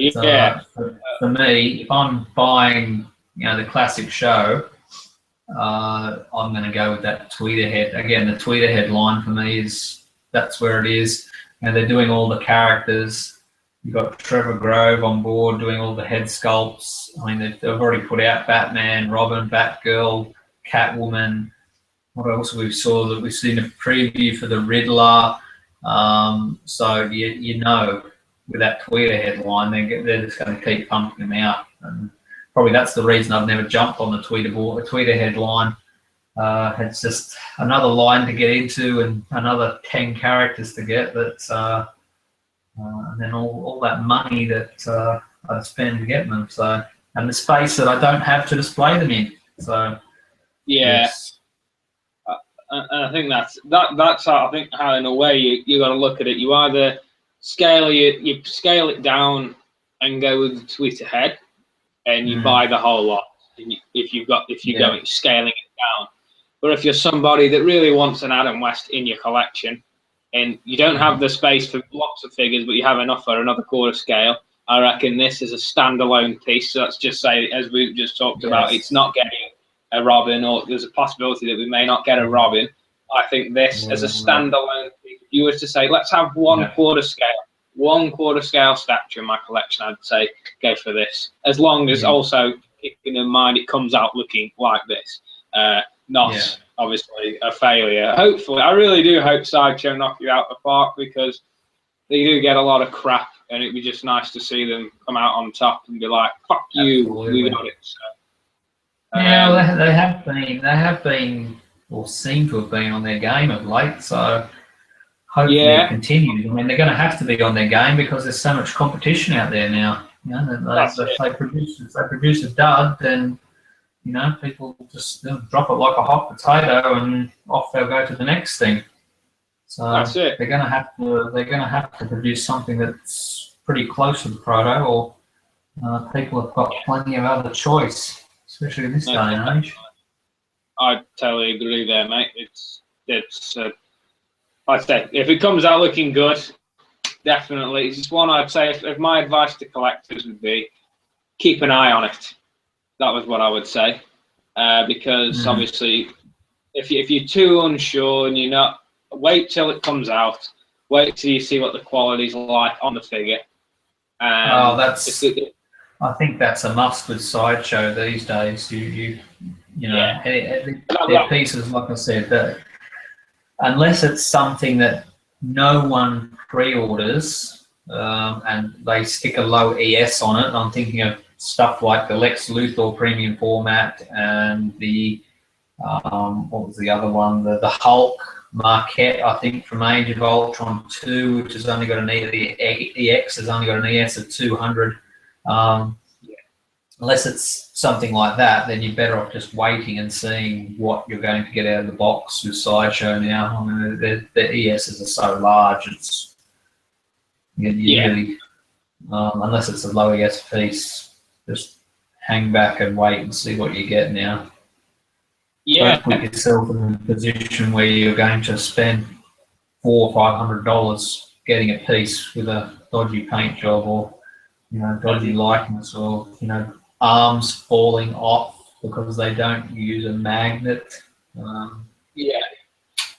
for me, if I'm buying, you know, the classic show, I'm going to go with that Tweeterhead. Again, the Tweeterhead line for me that's where it is. You know, they're doing all the characters. You've got Trevor Grove on board doing all the head sculpts. I mean, they've already put out Batman, Robin, Batgirl, Catwoman. What else we've seen a preview for the Riddler. So you know, with that Tweeterhead line, they're just going to keep pumping them out. And probably that's the reason I've never jumped on the Tweeterhead line. It's just another line to get into and another 10 characters to get. And then all that money that I spend to get them. So, and the space that I don't have to display them in. So
and I think that's how, I think how in a way you got to look at it. You either scale it down and go with the Tweeterhead, and you buy the whole lot. If you're going scaling it down, but if you're somebody that really wants an Adam West in your collection, and you don't have the space for lots of figures, but you have enough for another 1/4 scale, I reckon this is a standalone piece. So let's just say, as we've just talked about, it's not getting a Robin, or there's a possibility that we may not get a Robin. I think this as a standalone piece, if you were to say, let's have 1/4 scale statue in my collection, I'd say go for this. As long as also keeping in mind it comes out looking like this, not obviously a failure. Hopefully, I really do hope Sideshow knock you out the park, because they do get a lot of crap, and it'd be just nice to see them come out on top and be like, "Fuck you, we got it." So,
yeah, they have been, or seem to have been on their game of late. So hopefully it continues. I mean, they're going to have to be on their game because there's so much competition out there now. You know, if they produce a dud, then, you know, people just drop it like a hot potato and off they'll go to the next thing. So they're going to have to produce something that's pretty close to the proto, or people have got plenty of other choice, especially in this day and age.
I totally agree there, mate. It's like I say, if it comes out looking good, definitely. It's just one I'd say, if my advice to collectors would be, keep an eye on it. That was what I would say, because obviously, if you're too unsure and you're not, wait till it comes out. Wait till you see what the quality's like on the figure.
I think that's a must with Sideshow these days. You know, they're pieces, like I said, that unless it's something that no one pre-orders, and they stick a low ES on it. I'm thinking of stuff like the Lex Luthor premium format and the what was the other one? The Hulk Marquette, I think, from Age of Ultron 2, which has only got an the EX has only got an ES of 200. Unless it's something like that, then you're better off just waiting and seeing what you're going to get out of the box with Sideshow now. I mean, the ESs are so large, it's really, unless it's a low ES piece, just hang back and wait and see what you get now.
Yeah.
Don't put yourself in a position where you're going to spend $400 or $500 getting a piece with a dodgy paint job or, you know, dodgy likeness, or, you know, arms falling off because they don't use a magnet.
Yeah,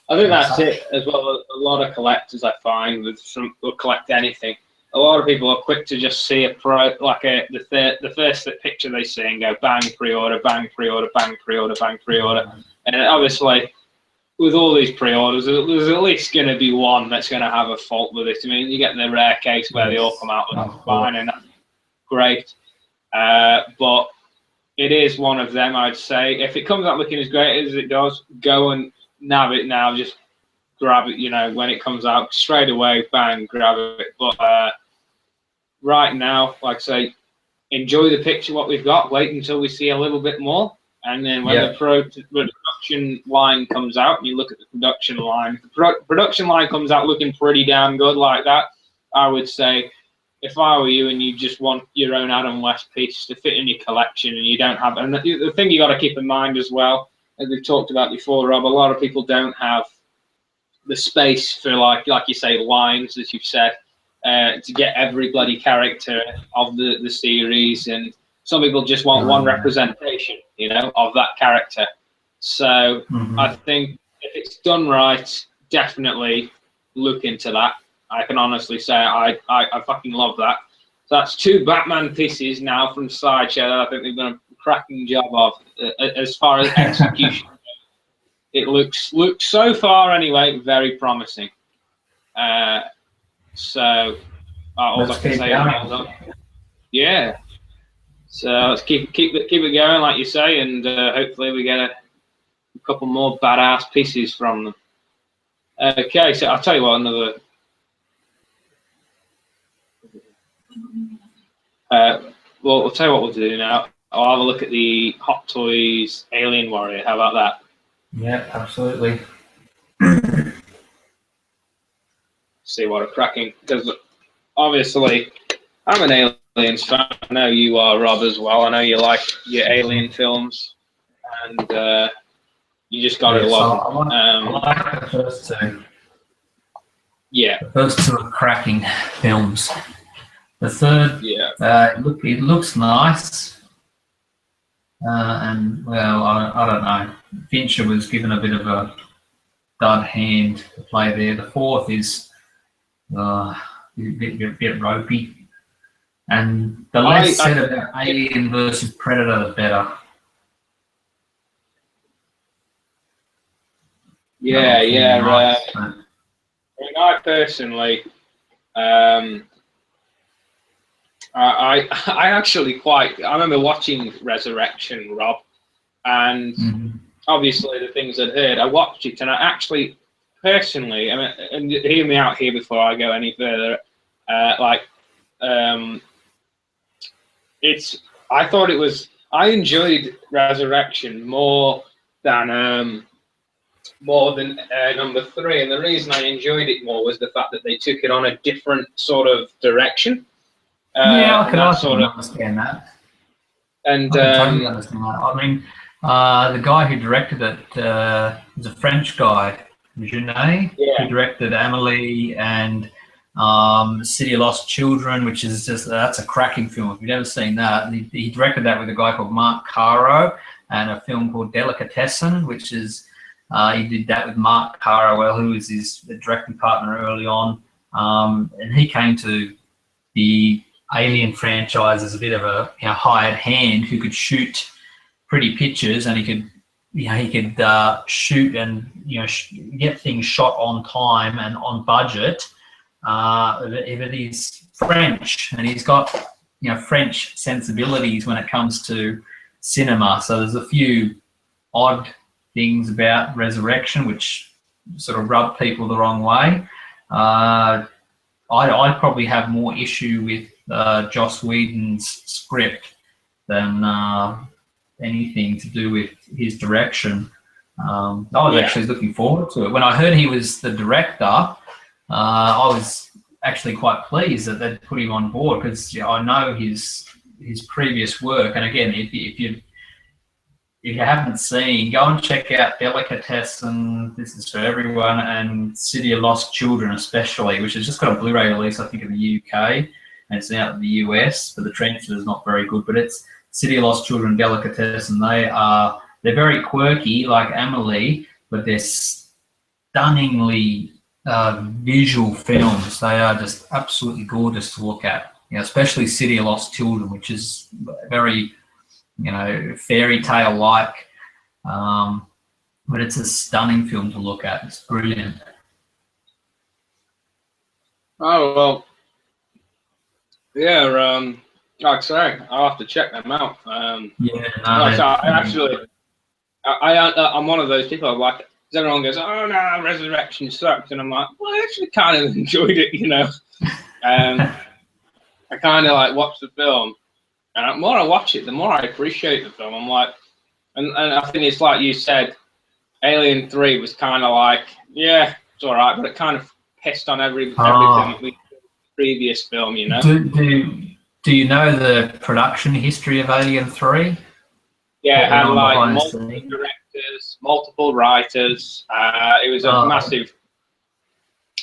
I think that's it as well. A lot of collectors, I find, will collect anything. A lot of people are quick to just see a the first picture they see and go bang, pre-order, bang, pre-order, bang, pre-order, bang, pre-order. And obviously, with all these pre-orders, there's at least going to be one that's going to have a fault with it. I mean, you get the rare case where they all come out looking fine, and that's great. But it is one of them, I'd say. If it comes out looking as great as it does, go and nab it now. Just grab it, you know, when it comes out, straight away, bang, grab it. But right now, like I say, enjoy the picture, what we've got. Wait until we see a little bit more. And then when the production line comes out, and you look at the production line, if the production line comes out looking pretty damn good like that, I would say, if I were you and you just want your own Adam West piece to fit in your collection and you don't have, and the thing you got to keep in mind as well, as we've talked about before, Rob, a lot of people don't have the space for, like you say, lines, as you've said, to get every bloody character of the series, and some people just want one representation, you know, of that character. So I think if it's done right, definitely look into that. I can honestly say I fucking love that. So that's 2 Batman pieces now from Sideshow that I think they've done a cracking job of as far as execution. It looks so far anyway very promising. So all I can say is well done. Yeah. So let's keep it going, like you say, and hopefully we get a couple more badass pieces from them. Okay, so I'll tell you what, another. Well, I'll tell you what we'll do now. I'll have a look at the Hot Toys Alien Warrior. How about that?
Yeah, absolutely.
See what a cracking, because obviously I'm an Aliens fan. I know you are, Rob, as well. I know you like your Alien films, and you just got to love them.
I like the first 2.
Yeah.
The first 2 are cracking films. The third, it looks nice, and well, I don't know. Fincher was given a bit of a dud hand to play there. The fourth is a bit ropey, and the less said about Alien versus Predator, the better.
Yeah, nice. I mean, I personally. I actually I remember watching Resurrection, Rob, and obviously the things I'd heard, I watched it, and I actually, personally, I mean, and hear me out here before I go any further, I enjoyed Resurrection more than number 3, and the reason I enjoyed it more was the fact that they took it on a different sort of direction.
I can understand that.
And
I can totally understand that. I mean, the guy who directed it was a French guy, Genet, who directed Amélie and City of Lost Children, which is that's a cracking film. If you've never seen that, he directed that with a guy called Marc Caro, and a film called Delicatessen, which is he did that with Mark Carrawell, who was his directing partner early on, and he came to the Alien franchise as a bit of a hired hand who could shoot pretty pictures, and he could shoot and get things shot on time and on budget But he's French, and he's got French sensibilities when it comes to cinema. So there's a few odd things about Resurrection which sort of rub people the wrong way. I'd probably have more issue with Joss Whedon's script than anything to do with his direction. I was actually looking forward to it. When I heard he was the director, I was actually quite pleased that they'd put him on board, because I know his previous work. And again, if you haven't seen, go and check out Delicatessen, This Is For Everyone, and City of Lost Children especially, which has just got a Blu-ray release, I think, in the UK, and it's out in the US, but the transfer is not very good. But it's City of Lost Children, Delicatessen. They're very quirky, like Amelie, but they're stunningly visual films. They are just absolutely gorgeous to look at. Especially City of Lost Children, which is very fairy tale like, but it's a stunning film to look at. It's brilliant.
Oh well, yeah. Like I say, I'll have to check them out. I'm one of those people. Like, everyone goes, "Oh no, Resurrection sucked," and I'm like, "Well, I actually kind of enjoyed it," I kind of like watched the film. And the more I watch it, the more I appreciate the film. I'm like, and I think it's like you said, Alien 3 was kind of like, yeah, it's all right, but it kind of pissed on everything we did in the previous film,
Do you know the production history of Alien 3?
Yeah, it had like multiple directors, multiple writers. It was a massive.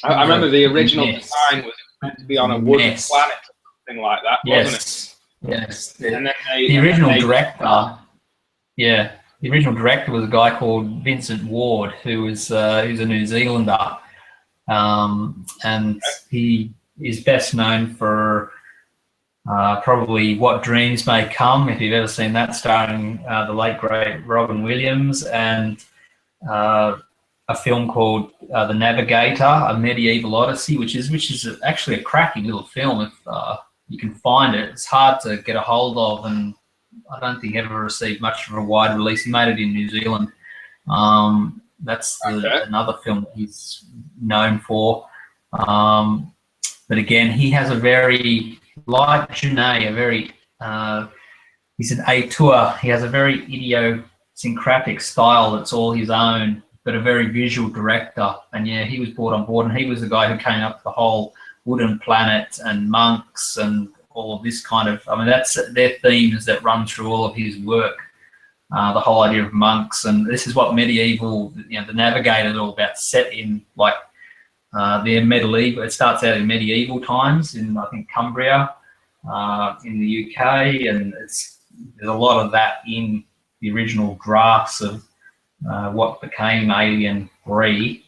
I remember the original design was meant to be on a wooden planet or something like that, wasn't it?
Yes, the original director. Yeah, the original director was a guy called Vincent Ward, who's a New Zealander, and he is best known for probably What Dreams May Come, if you've ever seen that, starring the late great Robin Williams, and a film called The Navigator, A Medieval Odyssey, which is actually a cracking little film if you can find it. It's hard to get a hold of, and I don't think ever received much of a wide release. He made it in New Zealand. That's another film that he's known for. But again, he has a very, like Genet, he's an auteur. He has a very idiosyncratic style that's all his own, but a very visual director. And yeah, he was brought on board, and he was the guy who came up with the whole wooden planet and monks and all of this kind of, that's their themes that run through all of his work. The whole idea of monks, and this is what medieval, The Navigator is all about, set in like the medieval. It starts out in medieval times in, I think, Cumbria, in the UK, and there's a lot of that in the original drafts of what became Alien 3.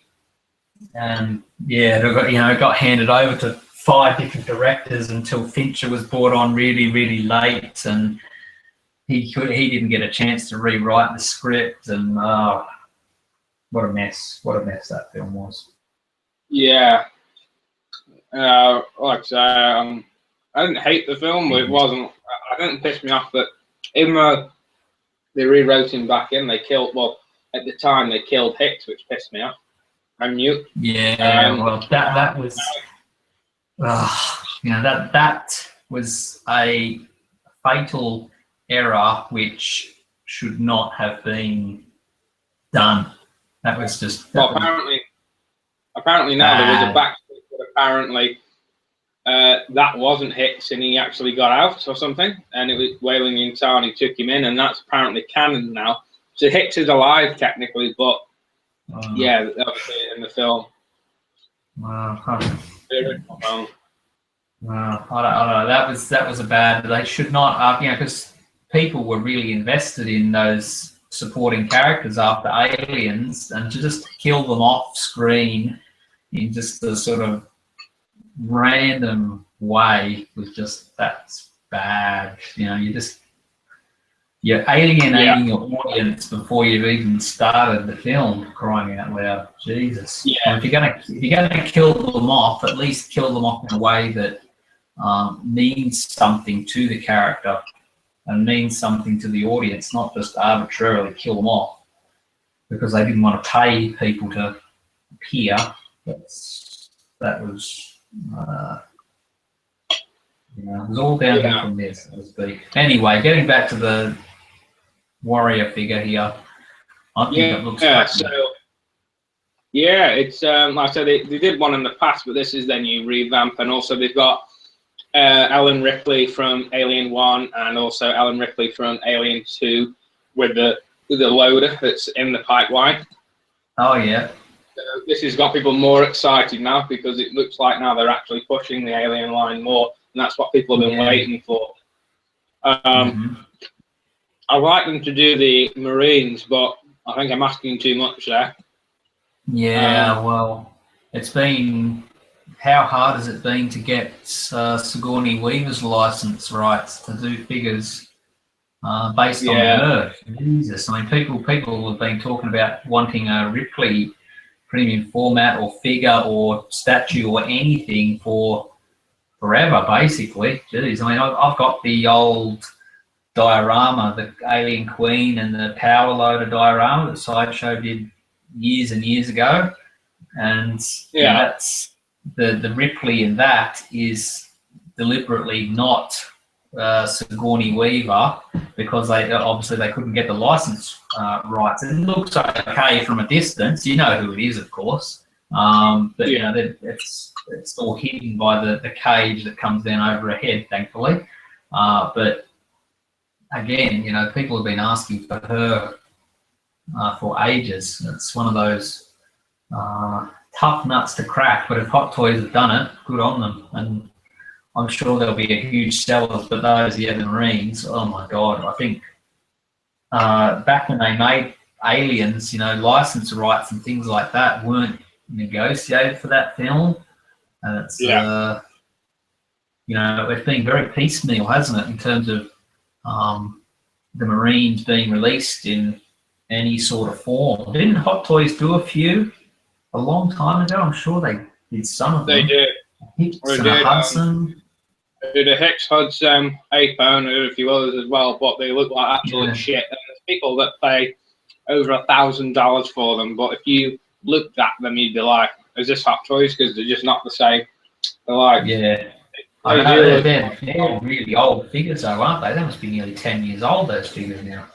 And yeah, it got handed over to 5 different directors until Fincher was brought on really, really late, and he didn't get a chance to rewrite the script. And what a mess that film was.
Yeah, like I say, I didn't hate the film, but it didn't piss me off that even though they rewrote him back in, at the time they killed Hicks, which pissed me off. I knew.
Yeah, well, that was, that was a fatal error which should not have been done. That was just. Apparently now there was a backstory that apparently that wasn't Hicks and he actually got out or something, and it was Weyland-Yutani took him in, and that's apparently canon now. So Hicks is alive technically, but yeah, obviously in the film. Wow. I don't know. That was a bad. They should not, because people were really invested in those supporting characters after Aliens, and to just kill them off screen in just a sort of that's bad. You you're alienating your audience before you've even started the film. Crying out loud, Jesus!
Yeah.
Well, if you're gonna kill them off, at least kill them off in a way that means something to the character and means something to the audience, not just arbitrarily kill them off because they didn't want to pay people to appear. That was. It was all downhill from this, so to speak. Anyway, getting back to the warrior figure here, I think it looks
great. It's like I said, they did one in the past, but this is their new revamp, and also they've got Ellen Ripley from Alien 1 and also Ellen Ripley from Alien 2 with the loader that's in the pipeline.
Oh yeah.
So this has got people more excited now because it looks like now they're actually pushing the Alien line more. And that's what people have been waiting for. I'd like them to do the Marines, but I think I'm asking too much there.
Yeah, well, it's been... How hard has it been to get Sigourney Weaver's license rights to do figures based on Earth? Jesus, I mean, people have been talking about wanting a Ripley premium format or figure or statue or anything for forever, basically. Jeez, I mean, I've got the old diorama, the Alien Queen and the Power Loader diorama that Sideshow did years and years ago, and that's the Ripley in that is deliberately not Sigourney Weaver because they couldn't get the license rights. It looks okay from a distance, you know who it is, of course, but you know it's all hidden by the cage that comes down over her head, thankfully. But again, you know, people have been asking for her for ages. It's one of those tough nuts to crack, but if Hot Toys have done it, good on them. And I'm sure there'll be a huge sellers, but those, the Marines, oh my God, I think back when they made Aliens, you know, license rights and things like that weren't negotiated for that film. And it's, you know, it's been very piecemeal, hasn't it, in terms of the Marines being released in any sort of form. Didn't Hot Toys do a few a long time ago? I'm sure they did some of them.
They did.
Hicks and Hudson.
They did a Hicks, Hudson, Apone, and a few others as well, but they look like absolute shit. And there's people that pay over $1,000 for them, but if you looked at them, you'd be like, is this Hot Toys? Because they're just not the same. They're like...
Yeah. I know, they're really old figures though, aren't they? They must be nearly 10 years old, those figures now.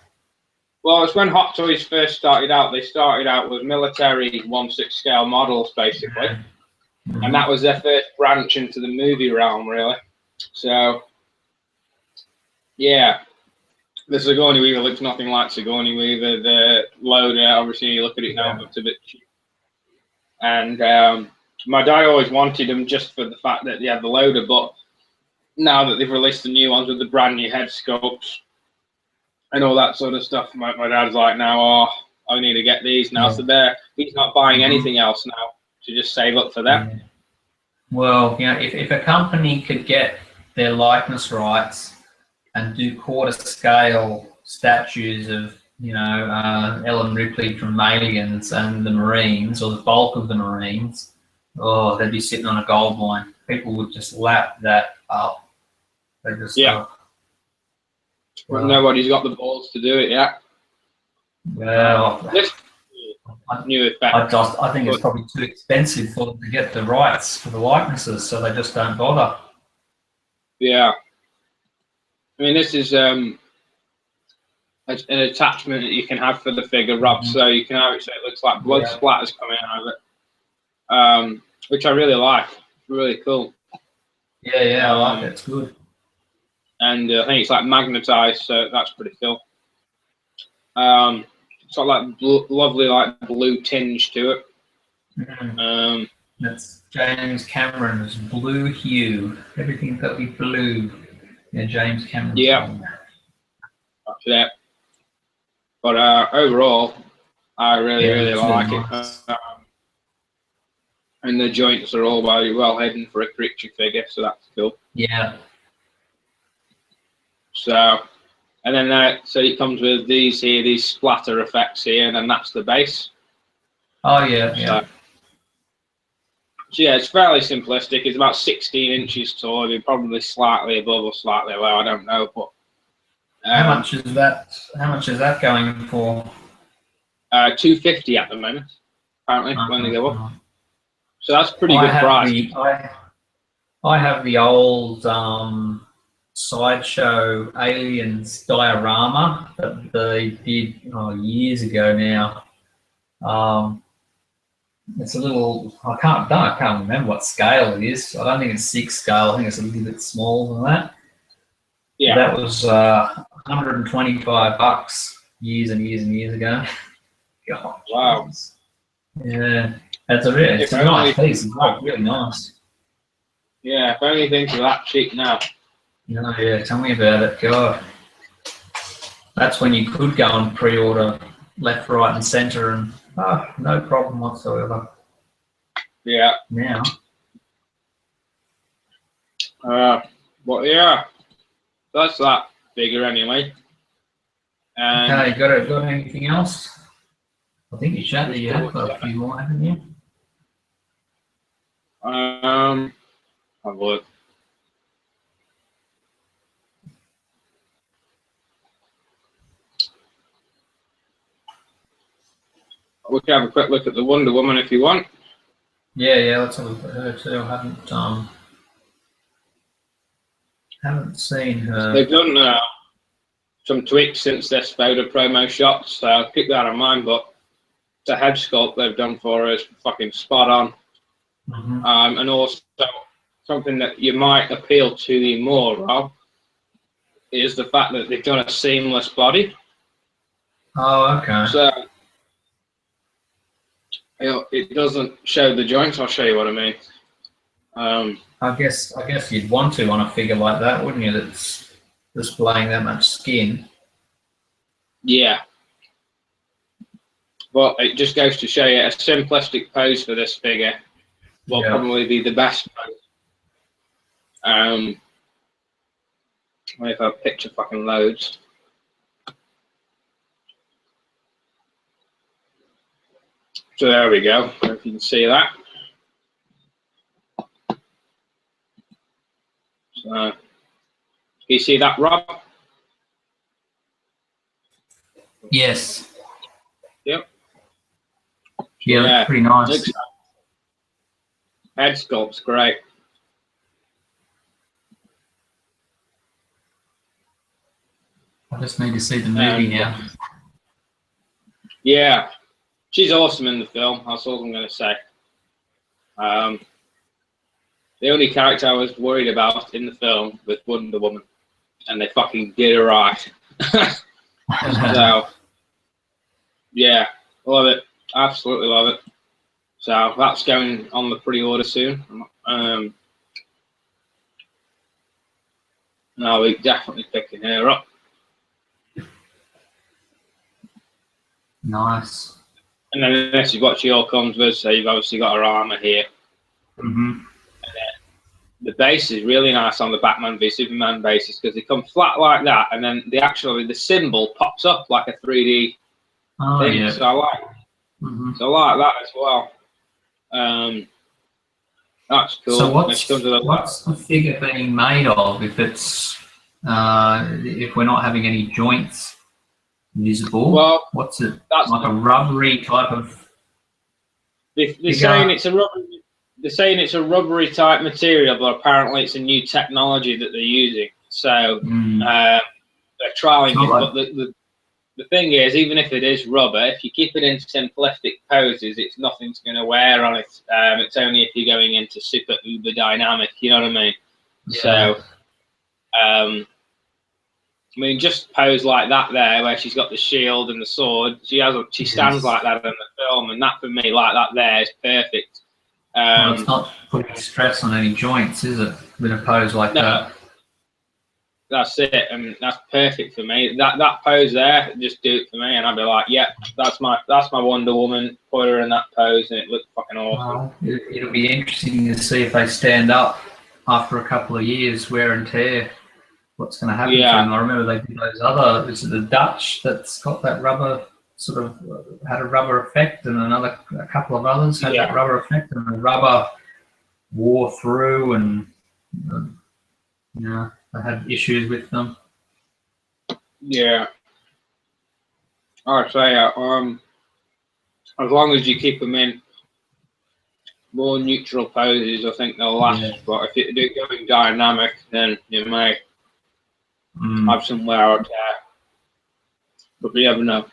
Well, it's when Hot Toys first started out. They started out with military 1/6 scale models, basically. And that was their first branch into the movie realm, really. So, yeah. The Sigourney Weaver looks nothing like Sigourney Weaver. The loader, obviously, you look at it now, it's a bit cheap. And my dad always wanted them just for the fact that they had the loader, but now that they've released the new ones with the brand new head sculpts and all that sort of stuff, my dad's like, now, oh, I need to get these now. So he's not buying anything else now to just save up for them.
Well, you know, if a company could get their likeness rights and do quarter scale statues of, you know, Ellen Ripley from Aliens and the Marines, or the bulk of the Marines, oh, they'd be sitting on a gold mine. People would just lap that up. They just
Well, nobody's got the balls to do it yet.
Well,
new effect.
I think it's probably too expensive for them to get the rights for the likenesses, so they just don't bother. Yeah.
I mean, this is an attachment that you can have for the figure, Rob, so you can have it so it looks like blood splatters coming out of it, which I really like. It's really cool.
Yeah, I like it. It's good.
And I think it's like magnetized, so that's pretty cool. It's got like lovely like blue tinge to it.
That's James Cameron's blue hue. Everything's got to be blue. Yeah, James Cameron.
Yeah. That's it. But overall, I really like it. And the joints are all very well hidden for a creature figure, so that's cool.
Yeah.
So, And then so it comes with these here, these splatter effects here, and then that's the base.
Oh yeah, yeah.
So yeah, it's fairly simplistic. It's about 16 inches tall. It'd be probably slightly above or slightly below. I don't know, but
how much is that? How much is that going for?
$250 at the moment. Apparently, when they go up. So that's pretty good price.
I have the old Sideshow Aliens diorama that they did years ago now. It's a little, I can't remember what scale it is. I don't think it's 6 scale. I think it's a little bit smaller than that.
Yeah.
That was $125 years and years and years ago. God,
wow.
Yeah, it's a nice piece. It's really nice.
Yeah, if only things are that cheap now.
No, yeah, tell me about it. God, that's when you could go and pre-order left, right, and centre, and no problem whatsoever.
Yeah.
Now.
But yeah, that's that figure anyway.
Okay, got anything else? I think you showed that you have got a few more, haven't you?
Have a look. We can have a quick look at the Wonder Woman if you want.
Yeah, let's have a look at her too. I haven't seen her.
They've done some tweaks since this photo promo shot, so keep that in mind. But the head sculpt they've done for her is fucking spot on.
Mm-hmm.
And also something that you might appeal to me more, Rob, is the fact that they've done a seamless body.
Oh, okay.
So it doesn't show the joints. I'll show you what I mean.
I guess you'd want to on a figure like that, wouldn't you? That's displaying that much skin.
Yeah. But it just goes to show you a simplistic pose for this figure will probably be the best pose. If our picture fucking loads. So there we go. If you can see that. So, can you see that, Rob?
Yes.
Yep.
Yeah, that's pretty nice.
Head sculpt's great.
I just need to see the movie now.
Yeah, she's awesome in the film. That's all I'm going to say. The only character I was worried about in the film was Wonder Woman, and they fucking did it right. So, yeah, love it. Absolutely love it. So that's going on the pre-order soon. I'll be definitely picking her up.
Nice.
And then this is what she all comes with. So you've obviously got her armor here.
Mm-hmm.
And then the base is really nice on the Batman v Superman bases because they come flat like that, and then the symbol pops up like a 3D thing.
Yeah.
So I like.
Mm-hmm.
So I like that as well. That's cool.
So what's the figure being made of? If it's if we're not having any joints visible,
well,
what's it? That's like a rubbery type of.
They're saying it's a rubbery. They're saying it's a rubbery type material, but apparently it's a new technology that they're using. So they're trialing it. But the thing is, even if it is rubber, if you keep it in simplistic poses, it's nothing's going to wear on it. It's only if you're going into super uber dynamic. You know what I mean? Yeah. So, I mean, just pose like that there, where she's got the shield and the sword. She stands like that in the film, and that for me, like that there, is perfect.
Well, it's not putting stress on any joints, is it? With a pose like that.
That's it, and that's perfect for me. That pose there, just do it for me, and I'd be like, yeah, that's my Wonder Woman. Put her in that pose, and it looks fucking awesome.
It'll be interesting to see if they stand up after a couple of years wear and tear, what's going to happen to him. I remember they did those other, is it the Dutch that's got that rubber, sort of had a rubber effect, and a couple of others had that rubber effect, and the rubber wore through, and they had issues with them.
Yeah. I'd say, as long as you keep them in more neutral poses, I think they'll last. Yeah. But if you do going dynamic, then you may have some wear or tear. But we never know.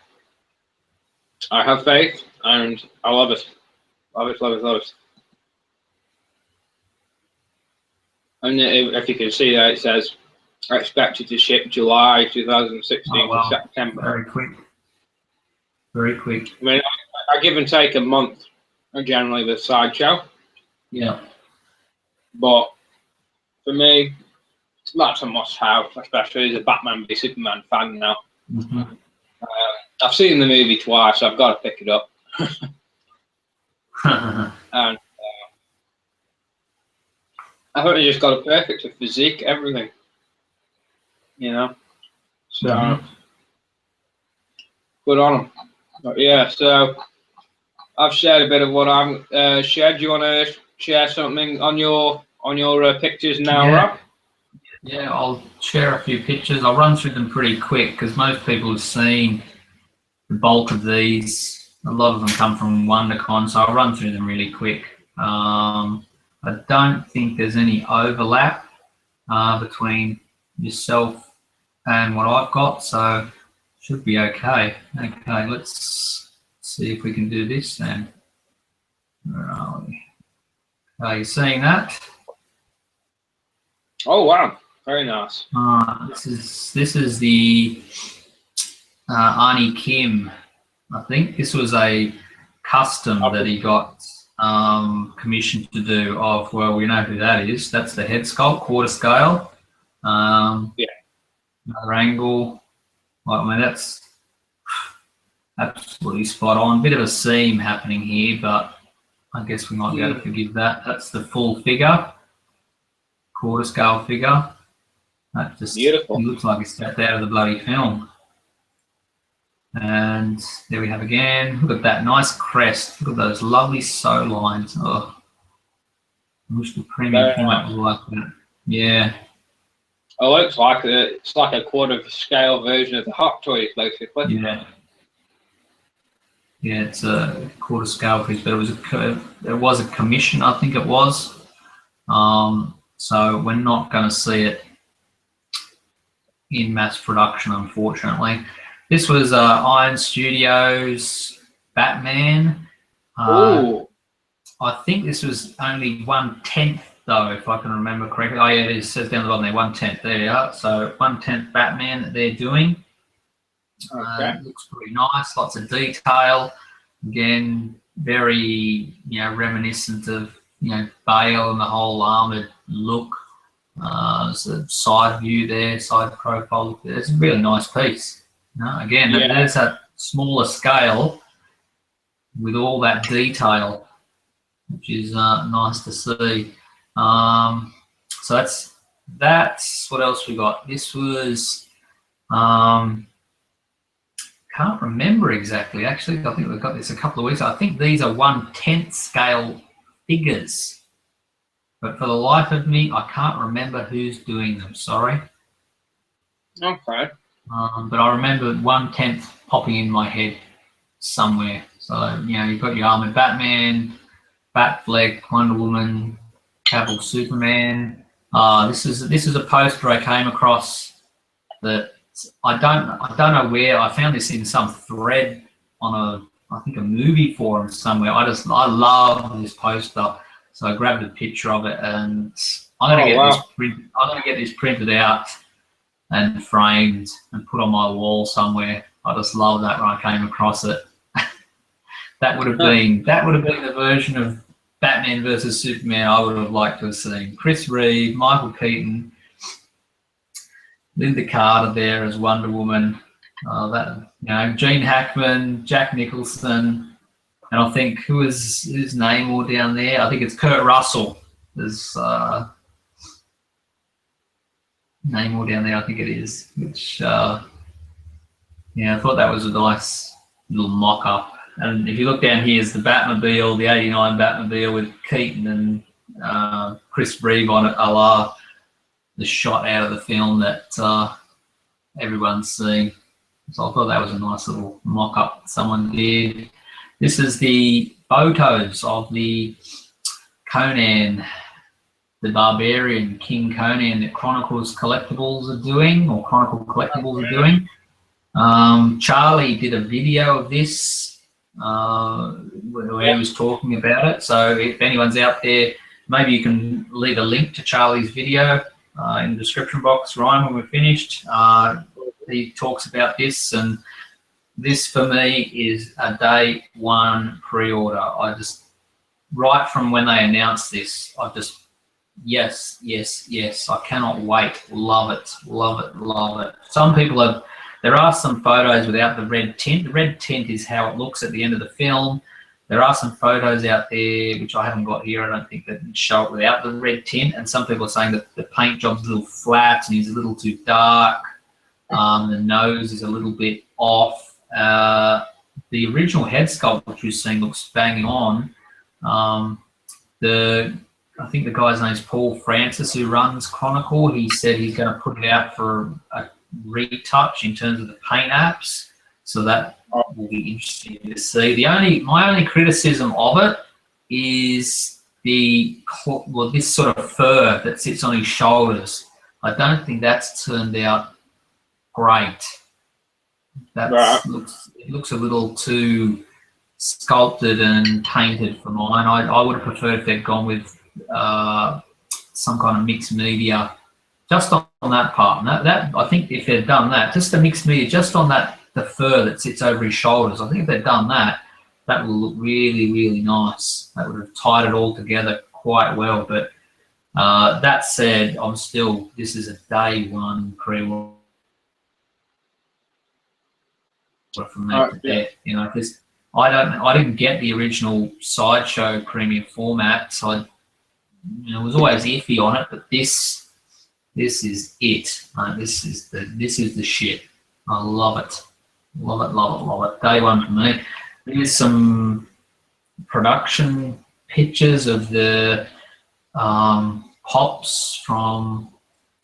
I have faith, and I love it. Love it, love it, love it. And if you can see there, it says expected to ship July 2016 to September.
Very quick. Very quick.
I mean, I give and take a month generally with Sideshow.
Yeah.
But for me, that's a must-have, especially as a Batman v Superman fan now. I've seen the movie twice, so I've got to pick it up. And I thought he just got a perfect physique, everything. You know? So, good on him. But yeah, so I've shared a bit of what I'm shared. Do you want to share something on your pictures now, Rob?
Yeah, I'll share a few pictures. I'll run through them pretty quick because most people have seen the bulk of these. A lot of them come from WonderCon, so I'll run through them really quick. I don't think there's any overlap between yourself and what I've got, so should be okay. Okay, let's see if we can do this then. Where are we? Are you seeing that?
Oh wow, very nice.
This is the Arnie Kim. I think this was a custom that he got commissioned to do. Of, well, we know who that is. That's the head sculpt, quarter scale. Another angle. Well, I mean, that's absolutely spot on. Bit of a seam happening here, but I guess we might be able to forgive that. That's the full figure, quarter scale figure. That just looks like it's stepped out of the bloody film. And there we have again. Look at that nice crest. Look at those lovely sew lines. Oh, I wish the premium format was like that. Yeah.
It looks like it's like a quarter scale version of the Hot Toys, basically.
Yeah. Yeah, it's a quarter scale piece, but it was a commission, I think it was. So we're not going to see it in mass production, unfortunately. This was Iron Studios Batman. I think this was only 1/10 though, if I can remember correctly. Oh yeah, it says down the bottom there, 1/10. There you are. So 1/10 Batman that they're doing. Looks pretty nice, lots of detail. Again, very reminiscent of Bale and the whole armored look. There's a side view there, side profile. It's a really nice piece. Again, there's that smaller scale with all that detail, which is nice to see. So that's what else we got. This was can't remember exactly. Actually, I think we've got this a couple of weeks. I think these are 1/10 scale figures, but for the life of me, I can't remember who's doing them. Sorry.
Okay.
But I remember 1/10 popping in my head somewhere. So you've got your armored Batman, Batfleck, Wonder Woman, Cavill, Superman. This is a poster I came across that I don't know where. I found this in some thread on I think a movie forum somewhere. I love this poster, so I grabbed a picture of it, and I'm gonna get this printed out and framed and put on my wall somewhere. I just love that when I came across it. that would have been the version of Batman versus Superman I would have liked to have seen. Chris Reeve, Michael Keaton, Linda Carter there as Wonder Woman. Gene Hackman, Jack Nicholson, and I think who's Namor down there? I think it's Kurt Russell. There's Namor down there, I think it is. Which yeah, I thought that was a nice little mock-up. And if you look down here, is the Batmobile, the '89 Batmobile with Keaton and Chris Reeve on it, a la the shot out of the film that everyone's seeing. So I thought that was a nice little mock-up someone did. This is the photos of the Conan, the Barbarian, King Conan, that Chronicles Collectibles are doing, or Chronicle Collectibles are doing. Charlie did a video of this where he was talking about it. So if anyone's out there, maybe you can leave a link to Charlie's video in the description box, Ryan, when we're finished. He talks about this, and this for me is a day one pre-order. I just, right from when they announced this, I just, yes, yes, yes, I cannot wait. Love it, love it, love it. Some people have, there are some photos without the red tint. The red tint is how it looks at the end of the film. There are some photos out there, which I haven't got here, I don't think, that show it without the red tint. And some people are saying that the paint job's a little flat and he's a little too dark. The nose is a little bit off. The original head sculpt, which you've seen, looks banging on. I think the guy's name is Paul Francis, who runs Chronicle. He said he's going to put it out for a retouch in terms of the paint apps. So that will be interesting to see. My only criticism of it is this sort of fur that sits on his shoulders. I don't think that's turned out great. That looks a little too sculpted and painted for mine. I would have preferred if they'd gone with some kind of mixed media just on that part. That I think if they'd done that, just the mixed media, just on the fur that sits over his shoulders, I think if they'd done that, that would look really, really nice. That would have tied it all together quite well. But that said, this is a day one pre-order from that to death. You know, because I didn't get the original Sideshow premium format, so I was always iffy on it. But this is it. This is the shit. I love it, love it, love it, love it. Day one for me. Here's some production pictures of the Pops from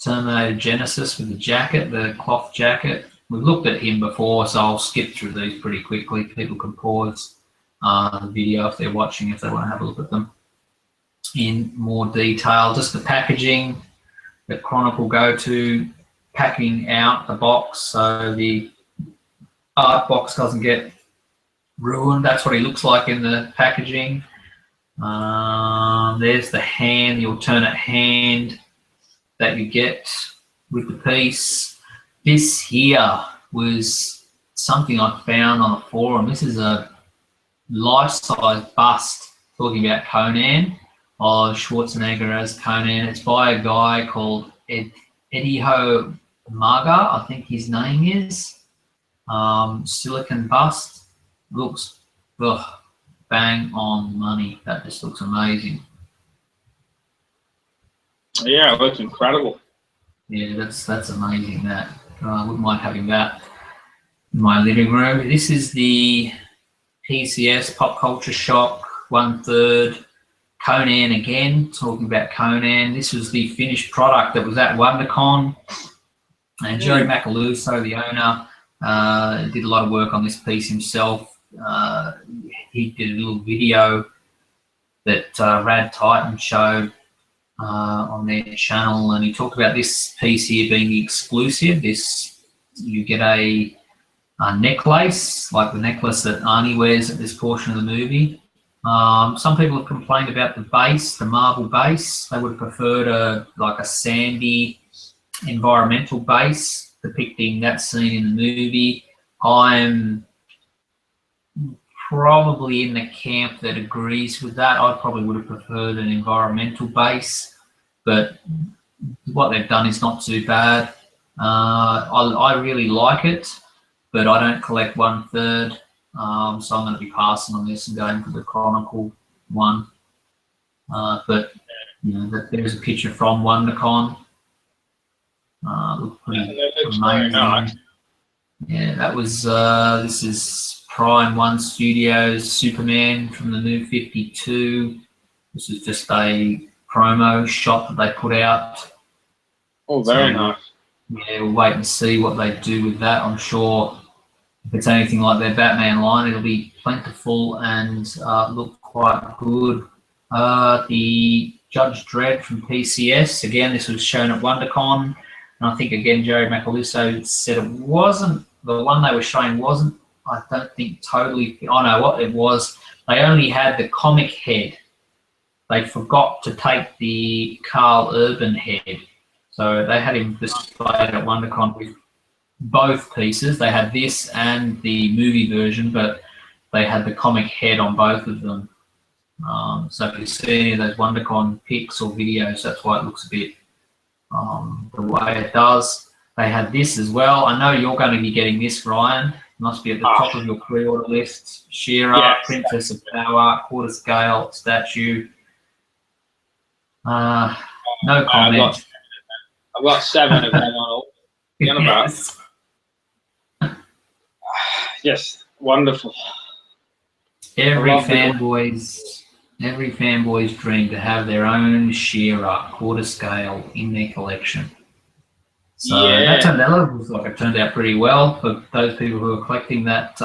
Terminator Genesis with the jacket, the cloth jacket. We've looked at him before, so I'll skip through these pretty quickly. People can pause the video if they're watching, if they want to have a look at them in more detail. Just the packaging that Chronicle go to, packing out the box so the art box doesn't get ruined. That's what he looks like in the packaging. There's the hand, the alternate hand that you get with the piece. This here was something I found on a forum. This is a life-size bust talking about Conan, of Schwarzenegger as Conan. It's by a guy called Ediho Maga, I think his name is. Silicon bust. Looks bang on money. That just looks amazing.
Yeah, it looks incredible.
Yeah, that's amazing. That I wouldn't mind having that in my living room. This is the PCS Pop Culture Shock 1/3 Conan again. Talking about Conan. This was the finished product that was at WonderCon, and Jerry Macaluso, the owner, did a lot of work on this piece himself. He did a little video that Rad Titan showed on their channel, and he talked about this piece here being the exclusive. You get a necklace, like the necklace that Arnie wears at this portion of the movie. Some people have complained about the base, the marble base. They would have preferred a sandy environmental base depicting that scene in the movie. I'm probably in the camp that agrees with that. I probably would have preferred an environmental base, but what they've done is not too bad. I really like it, but I don't collect 1/3, so I'm going to be passing on this and going for the Chronicle one. But there's a picture from WonderCon. Looked pretty
It looks very
amazing.
nice.
Yeah, that was, this is Prime 1 Studios Superman from the New 52. This is just a promo shot that they put out.
Oh, very
So,
nice.
Yeah, we'll wait and see what they do with that. I'm sure if it's anything like their Batman line, it'll be plentiful and look quite good. The Judge Dredd from PCS, again, this was shown at WonderCon. And I think, again, Jerry Macaluso said it wasn't, the one they were showing wasn't, I don't think, totally, oh no, what it was, they only had the comic head. They forgot to take the Carl Urban head. So they had him displayed at WonderCon with both pieces. They had this and the movie version, but they had the comic head on both of them. So if you see any of those WonderCon pics or videos, that's why it looks a bit the way it does. They had this as well. I know you're going to be getting this, Ryan. It must be at the top of your pre-order list. She-Ra,
Yes.
Princess of Power, quarter scale statue. No comment.
I've got 7 of them on all.
Yes.
Yes, wonderful.
Every
I love
fanboy's dream to have their own She-Ra quarter scale in their collection. So
Yeah.
that looks like it turned out pretty well for those people who are collecting that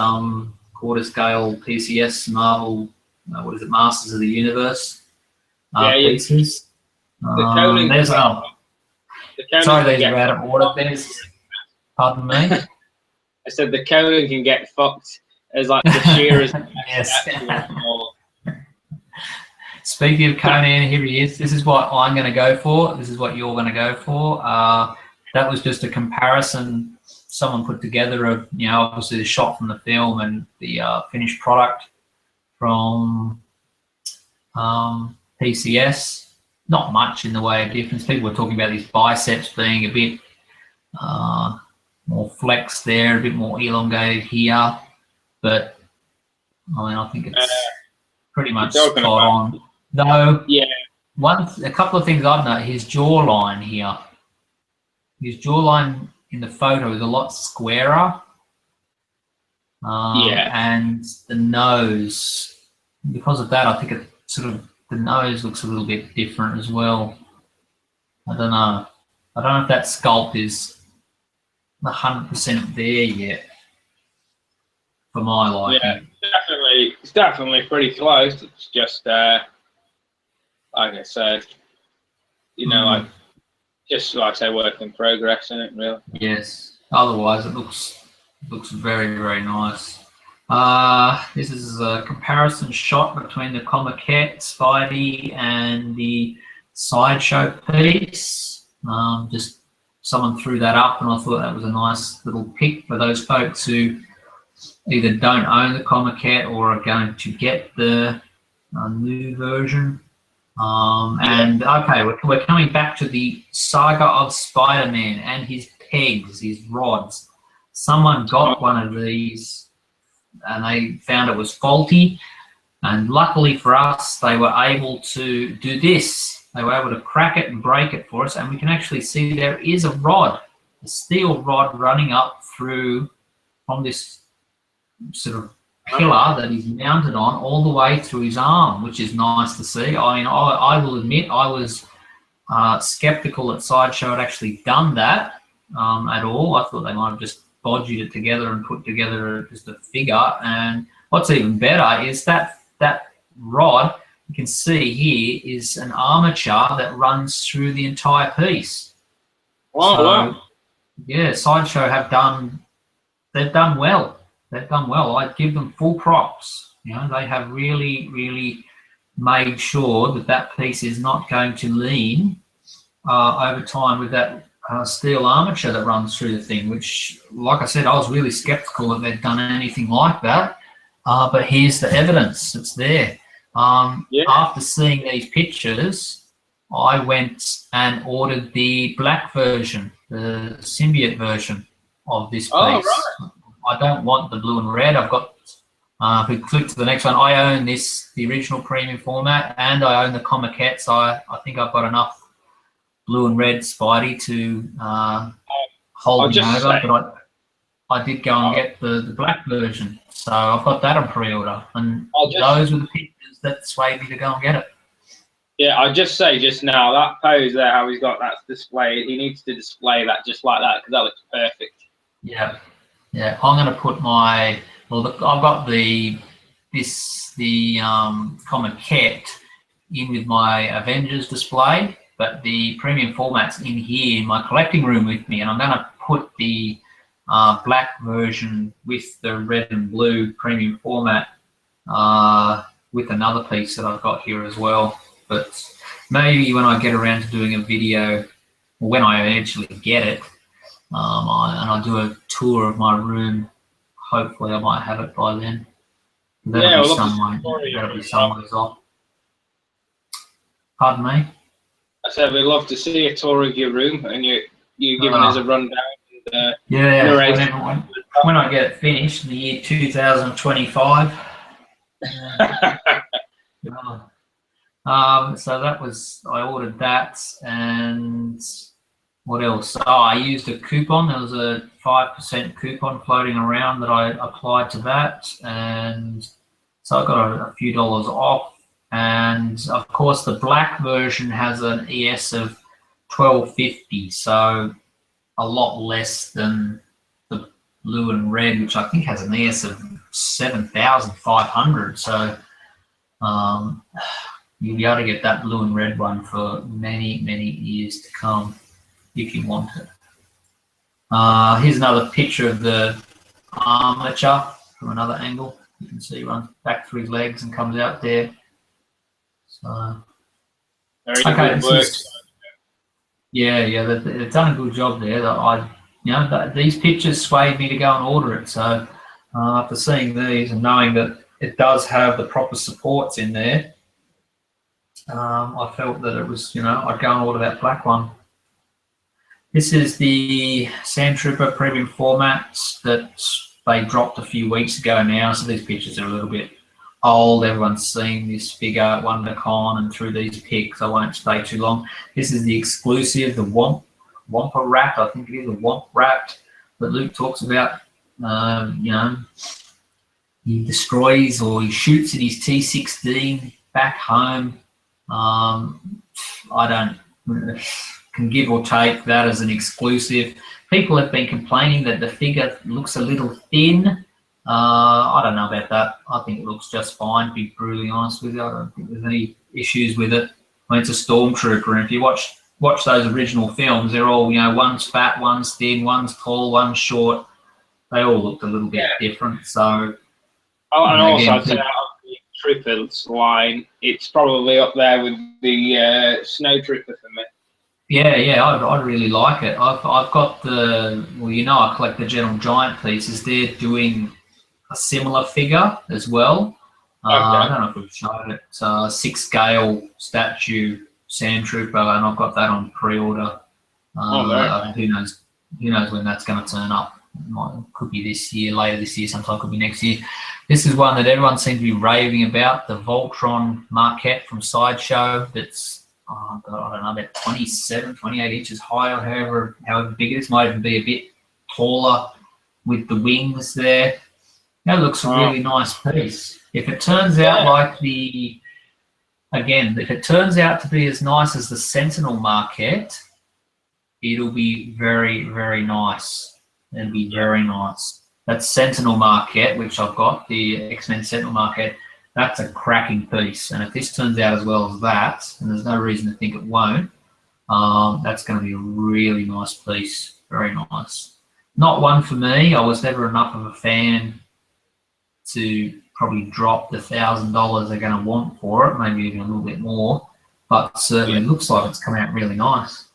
quarter scale PCS Marvel, what is it, Masters of the Universe pieces.
The Conan.
There's
the Conan
sorry,
can
these
get
are out of order. There's, pardon me.
I said the Conan can get fucked as like the She-Ra's.
Yes. Speaking of Conan, here he is. This is what I'm going to go for. This is what you're going to go for. That was just a comparison someone put together of, obviously the shot from the film and the finished product from PCS. Not much in the way of difference. People were talking about these biceps being a bit more flexed there, a bit more elongated here. But, I think it's pretty much spot on. Though,
yeah.
A couple of things I've noticed, his jawline here. His jawline in the photo is a lot squarer. And the nose, because of that, I think it the nose looks a little bit different as well. I don't know. I don't know if that sculpt is 100% there yet for my liking.
Yeah, it's definitely pretty close. It's just, like I said, just like I say, work in progress, isn't it, really?
Yes. Otherwise, it looks very, very nice. This is a comparison shot between the Comiket Spidey and the Sideshow piece. Just someone threw that up, and I thought that was a nice little pick for those folks who either don't own the Comiket or are going to get the new version. And okay, we're coming back to the saga of Spider-Man and his pegs, his rods. Someone got one of these and they found it was faulty, and luckily for us they were able to do this. They were able to crack it and break it for us, and we can actually see there is a rod, a steel rod running up through from this sort of pillar that he's mounted on all the way through his arm, which is nice to see. I mean, I will admit I was skeptical that Sideshow had actually done that at all. I thought they might have just bodged it together and put together just a figure. And what's even better is that rod, you can see here, is an armature that runs through the entire piece.
Wow.
Yeah, Sideshow they've done well. They've done well. I'd give them full props. They have really, really made sure that piece is not going to lean over time with that steel armature that runs through the thing, which, like I said, I was really skeptical that they'd done anything like that. But here's the evidence. It's there. After seeing these pictures, I went and ordered the black version, the symbiote version of this piece.
Oh, right.
I don't want the blue and red. I've got, if we click to the next one, I own the original premium format, and I own the Comiket, so I think I've got enough blue and red Spidey to hold
I'll
me
just
over,
say,
but I did go and get the black version, so I've got that on pre-order, and those were the pictures that swayed me to go and get it.
Yeah, I'll just say just now, that pose there, how he's got that displayed, he needs to display that just like that, because that looks perfect.
Yeah, yeah. I'm going to put my, well, I've got the Comiket in with my Avengers display, but the premium format's in here in my collecting room with me, and I'm going to put the black version with the red and blue premium format with another piece that I've got here as well. But maybe when I get around to doing a video, when I eventually get it, and I do a tour of my room, hopefully I might have it by then. That'll be some ways off. Pardon me?
I said we'd love to see a tour of your room, and you're giving us a rundown.
Yeah, when I get it finished in the year 2025. So that was, I ordered that, and what else? Oh, I used a coupon. There was a 5% coupon floating around that I applied to that, and so I got a few dollars off. And of course, the black version has an ES of 1250, so a lot less than the blue and red, which I think has an ES of 7,500. So you'll be able to get that blue and red one for many, many years to come if you want it. Here's another picture of the armature from another angle. You can see runs back through his legs and comes out there. So, they've done a good job there. These pictures swayed me to go and order it. So after seeing these and knowing that it does have the proper supports in there, I felt that it was, I'd go and order that black one. This is the Sand Trooper premium format that they dropped a few weeks ago now, so these pictures are a little bit old. Everyone's seen this figure at WonderCon and through these pics. I won't stay too long. This is the exclusive, the Wampa Rat, I think it is, a Wamp Rat that Luke talks about. He destroys or he shoots at his T-16 back home. I can give or take that as an exclusive. People have been complaining that the figure looks a little thin. I don't know about that. I think it looks just fine, to be brutally honest with you. I don't think there's any issues with it. I mean, it's a stormtrooper, and if you watch those original films, they're all, one's fat, one's thin, one's tall, one's short. They all looked a little bit different. So,
and also, I'd say out of the Troopers line, it's probably up there with the Snow Trooper for me.
Yeah, I really like it. I've got the, I collect the General Giant pieces. They're doing a similar figure as well. I don't know if we've shown it. It's a 6-scale statue Sand Trooper, and I've got that on pre-order. Who knows when that's going to turn up. Could be this year, later this year, sometime could be next year. This is one that everyone seems to be raving about, the Voltron Marquette from Sideshow. That's, I don't know, about 27, 28 inches high, or however big it is. Might even be a bit taller with the wings there. That looks a really nice piece. If it turns out if it turns out to be as nice as the Sentinel Marquette, it'll be very, very nice. It'll be very nice. That Sentinel Marquette, which I've got, the X-Men Sentinel Marquette, that's a cracking piece. And if this turns out as well as that, and there's no reason to think it won't, that's going to be a really nice piece. Very nice. Not one for me. I was never enough of a fan to probably drop the $1,000 they're going to want for it, maybe even a little bit more. But certainly looks like it's come out really nice.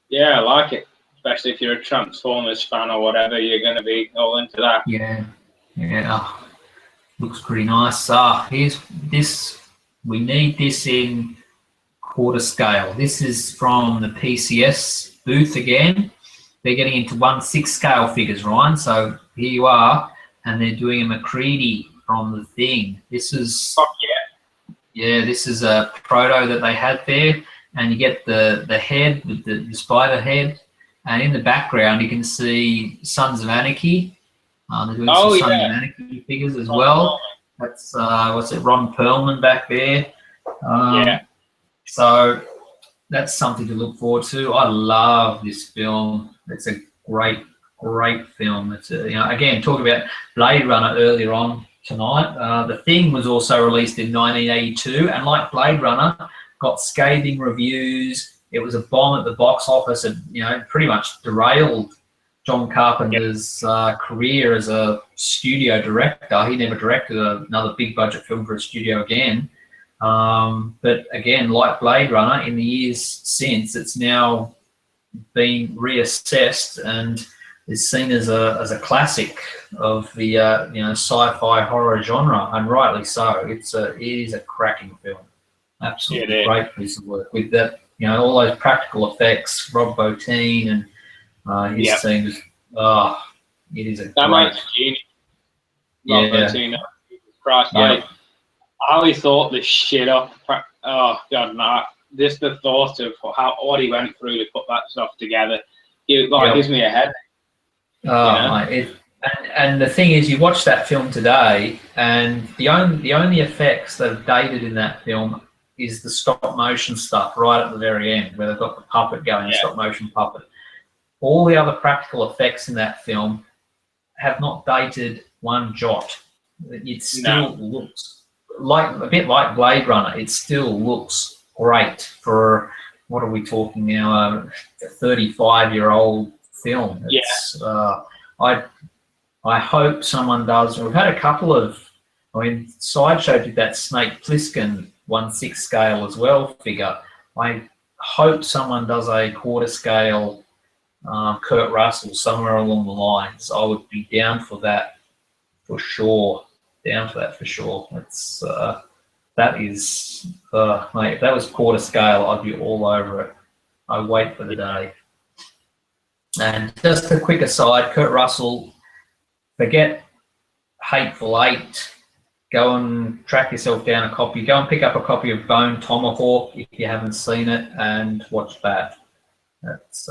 Yeah, I like it. Especially if you're a Transformers fan or whatever, you're going to be all into that.
Yeah. Looks pretty nice. Here's this. We need this in quarter scale. This is from the PCS booth again. They're getting into 1/6 scale figures, Ryan. So here you are, and they're doing a McCready from the Thing. This is this is a proto that they had there. and you get the head with the spider head, and in the background you can see Sons of Anarchy. They're doing some Sons of Anarchy figures as well. That's what's it, Ron Perlman back there. So that's something to look forward to. I love this film. It's a great film. It's again, talk about Blade Runner earlier on tonight. The Thing was also released in 1982, and like Blade Runner, got scathing reviews. It was a bomb at the box office, and pretty much derailed John Carpenter's career as a studio director. He never directed another big budget film for a studio again. But again, like Blade Runner, in the years since, it's now been reassessed and is seen as a classic of the sci-fi horror genre, and rightly so. It is a cracking film, absolutely great piece of work with that. All those practical effects, Rob Bottin and his team. It is a
that
great.
Genius. Rob Bottin, Christ, how he thought this shit up. Oh God, no! Just the thought of what he went through to put that stuff together, it gives me a headache.
And the thing is, you watch that film today, and the only effects that are dated in that film is the stop motion stuff right at the very end, where they've got the puppet going, the stop motion puppet. All the other practical effects in that film have not dated one jot. It still looks a bit like Blade Runner. It still looks great for, what are we talking now, a 35-year-old film. I hope someone does. We've had a couple of, Sideshow did that Snake Plissken 1/6 scale as well figure. I hope someone does a quarter scale Kurt Russell somewhere along the lines. I would be down for that for sure. It's that is mate, if that was quarter scale, I'd be all over it. I wait for the day. And just a quick aside, Kurt Russell, forget Hateful Eight. Go and track yourself down a copy. Go and pick up a copy of Bone Tomahawk if you haven't seen it, and watch that. That's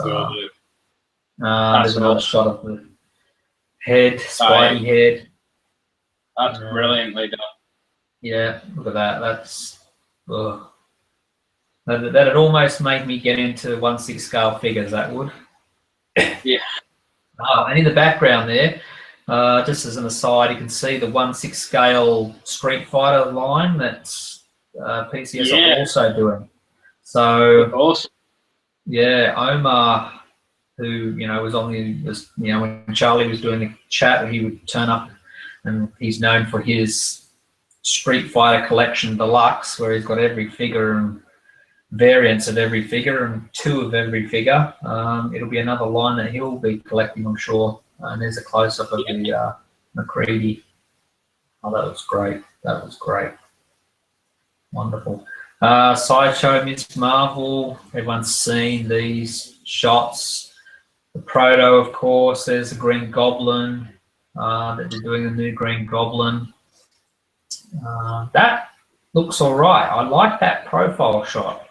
there's another shot of the head, Spidey head.
That's brilliantly done.
Yeah, look at that. That's that'd almost make me get into 1/6 scale figures. That would.
Yeah.
And in the background there, just as an aside, you can see the 1/6 scale Street Fighter line that's PCS are also doing. So
awesome.
Yeah, Omar, who was on when Charlie was doing the chat, he would turn up, and he's known for his Street Fighter collection deluxe, where he's got every figure and variants of every figure and 2 of every figure. It'll be another line that he'll be collecting, I'm sure. And there's a close-up of the McCready. Oh, that was great. Wonderful. Sideshow, Ms. Marvel. Everyone's seen these shots. The Proto, of course. There's the Green Goblin. That they're doing the new Green Goblin. That looks all right. I like that profile shot.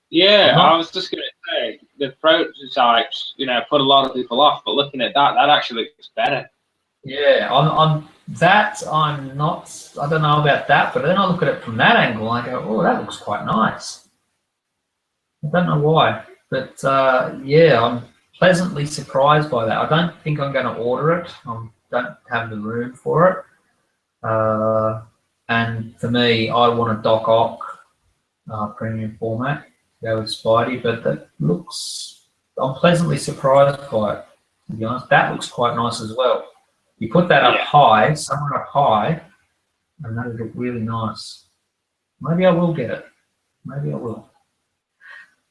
Yeah, I was just going to say, the prototypes, put a lot of people off, but looking at that actually looks better.
Yeah, on that, I don't know about that, but then I look at it from that angle and I go, oh, that looks quite nice. I don't know why, but yeah, I'm pleasantly surprised by that. I don't think I'm going to order it. I don't have the room for it. And for me, I want a Doc Ock premium format. Go with Spidey, but that looks, I'm pleasantly surprised by it, to be honest. That looks quite nice as well. You put that up high, somewhere up high, and that'll look really nice. Maybe I will get it. Maybe I will.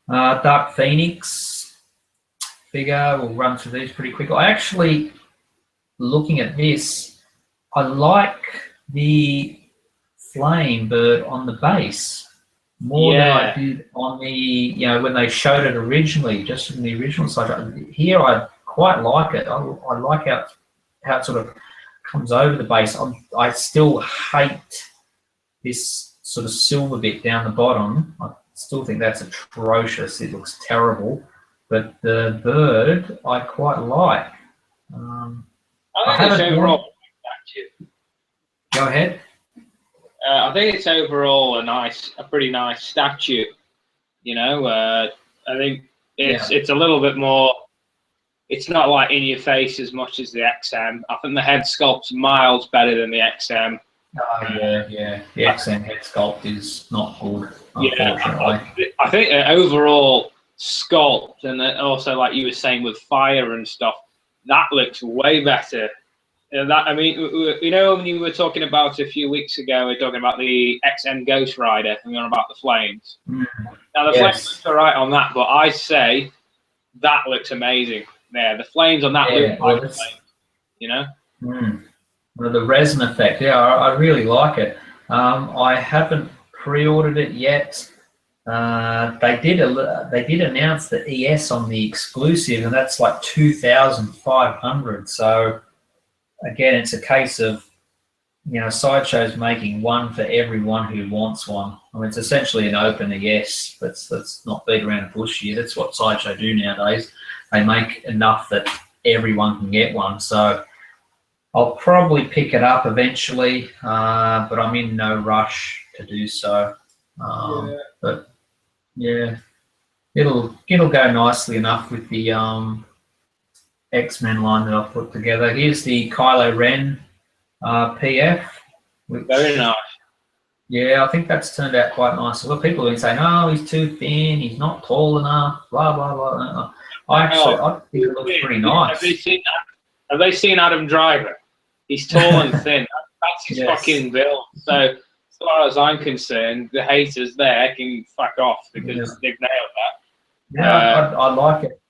Dark Phoenix figure, we'll run through these pretty quick. I actually, looking at this, I like the flame bird on the base more than I did on the, when they showed it originally, just from the original side. Here I quite like it. I like how it sort of comes over the base. I still hate this sort of silver bit down the bottom. still think that's atrocious. It looks terrible. But the bird I quite like.
I think it's overall.
Go ahead.
I think it's overall a pretty nice statue. You know, I think it's a little bit more. It's not like in your face as much as the XM. I think the head sculpt's miles better than the XM.
Oh, yeah. The XM head sculpt is not good, unfortunately.
I think overall sculpt, and then also like you were saying with fire and stuff, that looks way better. That, I mean, you know, when you were talking about a few weeks ago, we were talking about the XM Ghost Rider, and we were on about the flames. Now the flames looks all right on that, but I say that looks amazing. Yeah, the flames on that look like flames, you know.
Well, the resin effect, I really like it. I haven't pre-ordered it yet. They did announce the ES on the exclusive, and that's like 2,500. So again, it's a case of, you know, Sideshow's making one for everyone who wants one. I mean, it's essentially an open ES. Let's not beat around the bush here. That's what Sideshow do nowadays. They make enough that everyone can get one. So I'll probably pick it up eventually, but I'm in no rush to do so. But yeah, it'll go nicely enough with the X-Men line that I've put together. Here's the Kylo Ren PF.
Very nice.
Yeah, I think that's turned out quite nice. A lot of people have been saying, "Oh, he's too thin. He's not tall enough." Blah blah blah. I think it looks pretty nice.
Have they seen Adam Driver? He's tall and thin. That's his fucking build. So, as far as I'm concerned, the haters there can fuck off because they've nailed that.
Yeah, I like it.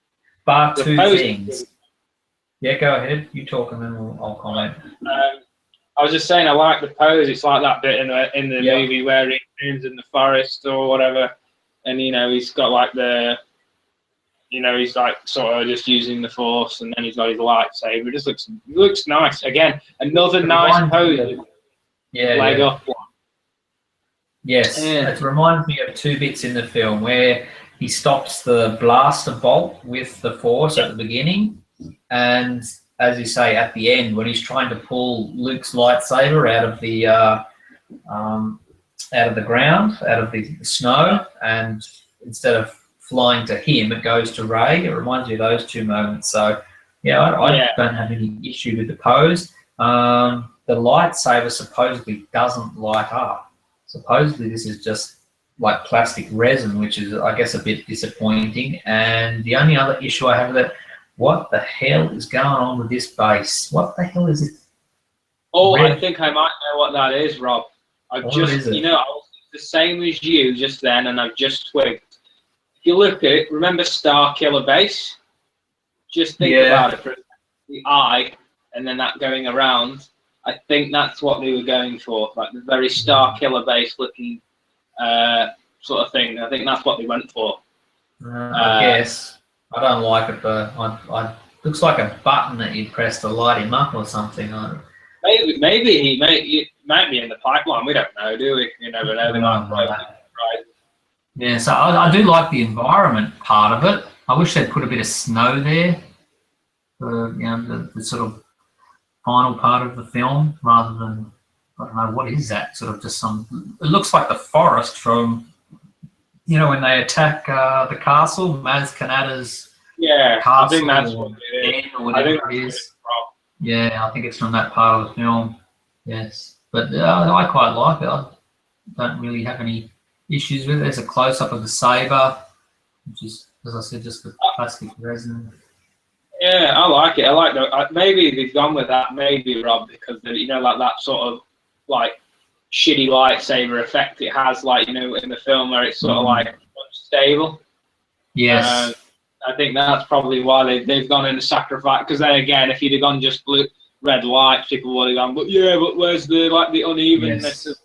Bar two things. Yeah, go ahead. You talk and then I'll comment.
I was just saying, I like the pose. It's like that bit in the movie where he turns in the forest or whatever, and you know he's got like he's like sort of just using the force, and then he's got his lightsaber. It just looks nice. Again, another nice pose. Leg up one.
Yes, it reminds me of two bits in the film where he stops the blaster bolt with the force at the beginning, and as you say, at the end when he's trying to pull Luke's lightsaber out of the ground, out of the snow, and instead of flying to him, it goes to Rey. It reminds me of those two moments. So, I don't have any issue with the pose. The lightsaber supposedly doesn't light up. Supposedly this is just like plastic resin, which is, I guess, a bit disappointing. And the only other issue I have with it, what the hell is going on with this base? What the hell is it?
Oh, I think I might know what that is, Rob. I was the same as you just then, and I've just twigged. If you look at it, remember Star Killer base? Just think about it for the eye, and then that going around. I think that's what they were going for, like the very Star Killer base looking sort of thing. I think that's what they went for.
I guess. I don't like it, but looks like a button that you press to light him up or something.
Maybe he might be in the pipeline. We don't know, do we? You never know.
Yeah, so I do like the environment part of it. I wish they'd put a bit of snow there for the sort of final part of the film, rather than, I don't know, what is that? Sort of just it looks like the forest from, when they attack the castle, Maz Kanata's castle.
I think that's what it is.
Or whatever it is. Yeah, I think it's from that part of the film. Yes, but I quite like it. I don't really have any issues with it. There's a close-up of the saber, which is, as I said, just the plastic resin.
Yeah, I like it. I like that. Maybe they've gone with that, maybe, Rob, because like that sort of like shitty lightsaber effect it has, like in the film where it's sort of like unstable.
Yes.
I think that's probably why they've gone in the sacrifice. Because then again, if you'd have gone just red lights, people would have gone. But where's the unevenness of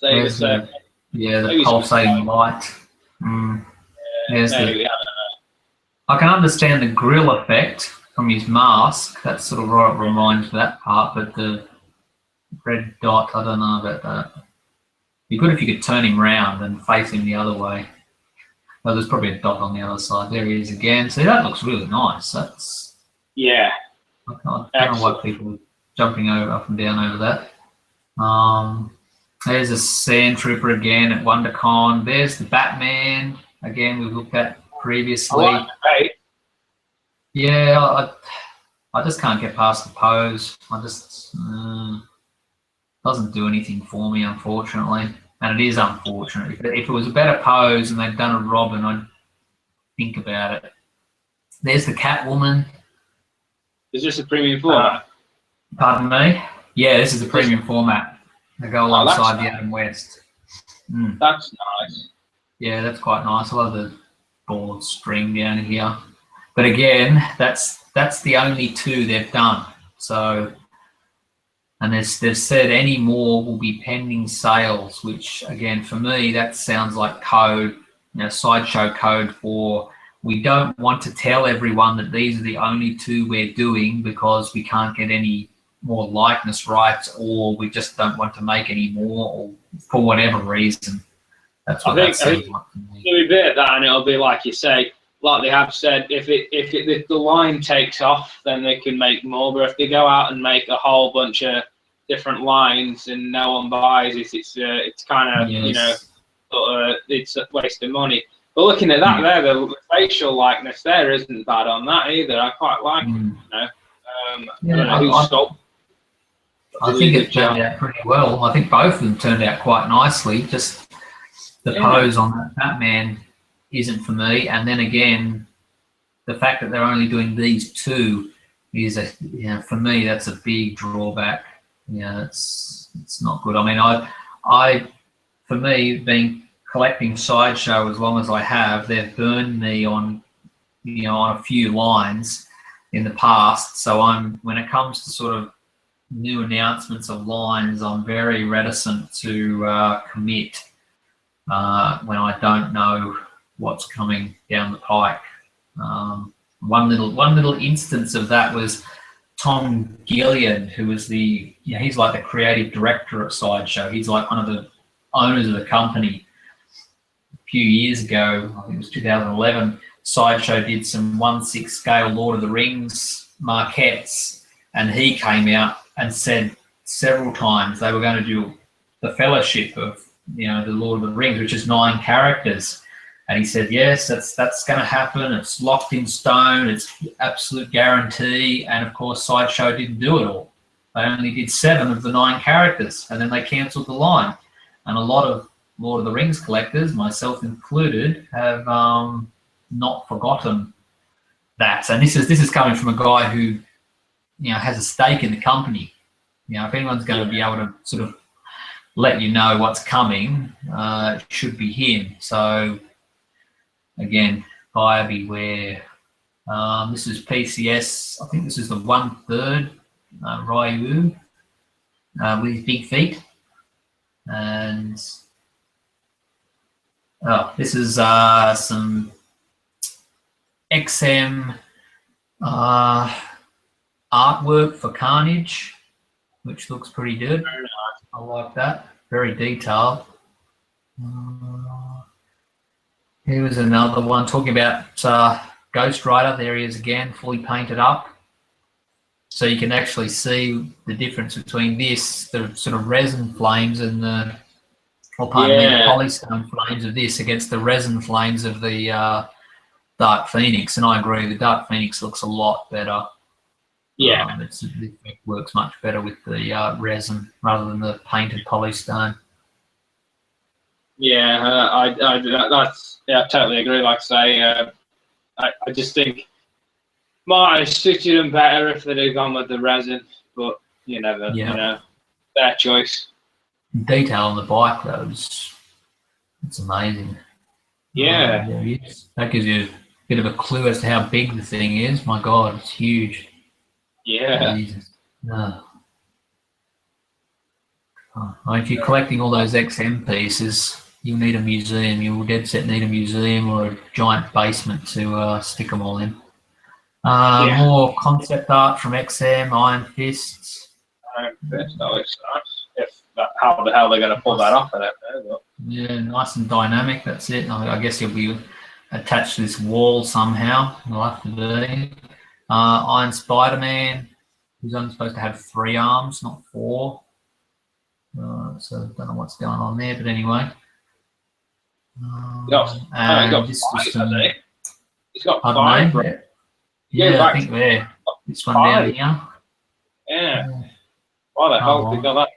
the lightsaber?
The pulsating light. I can understand the grill effect from his mask. That's sort of what reminds me of that part. But the red dot, I don't know about that. It'd be good if you could turn him round and face him the other way. Well, there's probably a dot on the other side. There he is again. See, that looks really nice. That's
Yeah,
I don't know why
excellent.
people are jumping over up and down over that. There's a Sand Trooper again at WonderCon. There's the Batman again. We've looked at
I
previously.
like the bait.
Yeah, I just can't get past the pose. I just doesn't do anything for me, unfortunately. And it is unfortunate. If it was a better pose and they'd done a Robin, I'd think about it. There's the Catwoman.
Is this a premium format?
Pardon me? Yeah, this is the premium format. They go alongside the Adam West.
That's nice.
Yeah, that's quite nice. I love the board string down here. But again, that's the only two they've done. So, and they've said any more will be pending sales, which again, for me, that sounds like code, sideshow code for we don't want to tell everyone that these are the only two we're doing because we can't get any more likeness rights, or we just don't want to make any more, or for whatever reason. That's what that sounds like to me.
There'll be a bit of that, and it'll be like you say, like they have said, if the line takes off, then they can make more. But if they go out and make a whole bunch of different lines and no one buys it, it's kind of it's a waste of money. But looking at that there, the facial likeness there isn't bad on that either. I quite like it. I don't know who stopped.
I think it turned out pretty well. I think both of them turned out quite nicely. Just the pose on that Batman isn't for me. And then again, the fact that they're only doing these two is for me, that's a big drawback. It's not good. I mean, I for me, being collecting Sideshow as long as I have, they've burned me on on a few lines in the past. So when it comes to sort of new announcements of lines, I'm very reticent to commit when I don't know what's coming down the pike. One little instance of that was Tom Gilliard, who was he's like the creative director at Sideshow. He's like one of the owners of the company. A few years ago, I think it was 2011, Sideshow did some 1/6 scale Lord of the Rings marquettes, and he came out and said several times they were going to do the Fellowship of the Lord of the Rings, which is 9 characters. And he said, yes, that's going to happen. It's locked in stone. It's absolute guarantee. And of course, Sideshow didn't do it all. They only did 7 of the 9 characters, and then they cancelled the line. And a lot of Lord of the Rings collectors, myself included, have not forgotten that. And this is coming from a guy who has a stake in the company. If anyone's going to be able to sort of let you know what's coming, it should be him. So again, buyer beware. This is PCS. I think this is the 1/3 Ryu with his big feet. And this is some XM artwork for Carnage, which looks pretty good.
Very nice.
I like that. Very detailed. Here was another one talking about Ghost Rider. There he is again, fully painted up. So you can actually see the difference between this, the sort of resin flames, and the polystone flames of this against the resin flames of the Dark Phoenix. And I agree, the Dark Phoenix looks a lot better.
Yeah.
The effect works much better with the resin rather than the painted polystone.
Yeah, I totally agree. Like I say, I just think might have suited them better if they'd have gone with the resin, but you never, their choice.
Detail on the bike, though, it's amazing.
Yeah.
That gives you a bit of a clue as to how big the thing is. My God, it's huge.
Yeah.
No. If you're collecting all those XM pieces, you'll need a museum. You'll dead set need a museum or a giant basement to stick them all in. More concept art from XM, Iron Fists.
Iron Fist, oh, it's nice. How the hell they're going to pull that off, I don't know. But.
Yeah, nice and dynamic, that's it. I guess you'll be attached to this wall somehow. It'll have to be. Iron Spider-Man, who's only supposed to have 3 arms, not 4. So I don't know what's going on there, but anyway.
He's got 5, he's got 5, right?
Yeah, I think there. This one down here.
Yeah. Why the hell did you got that?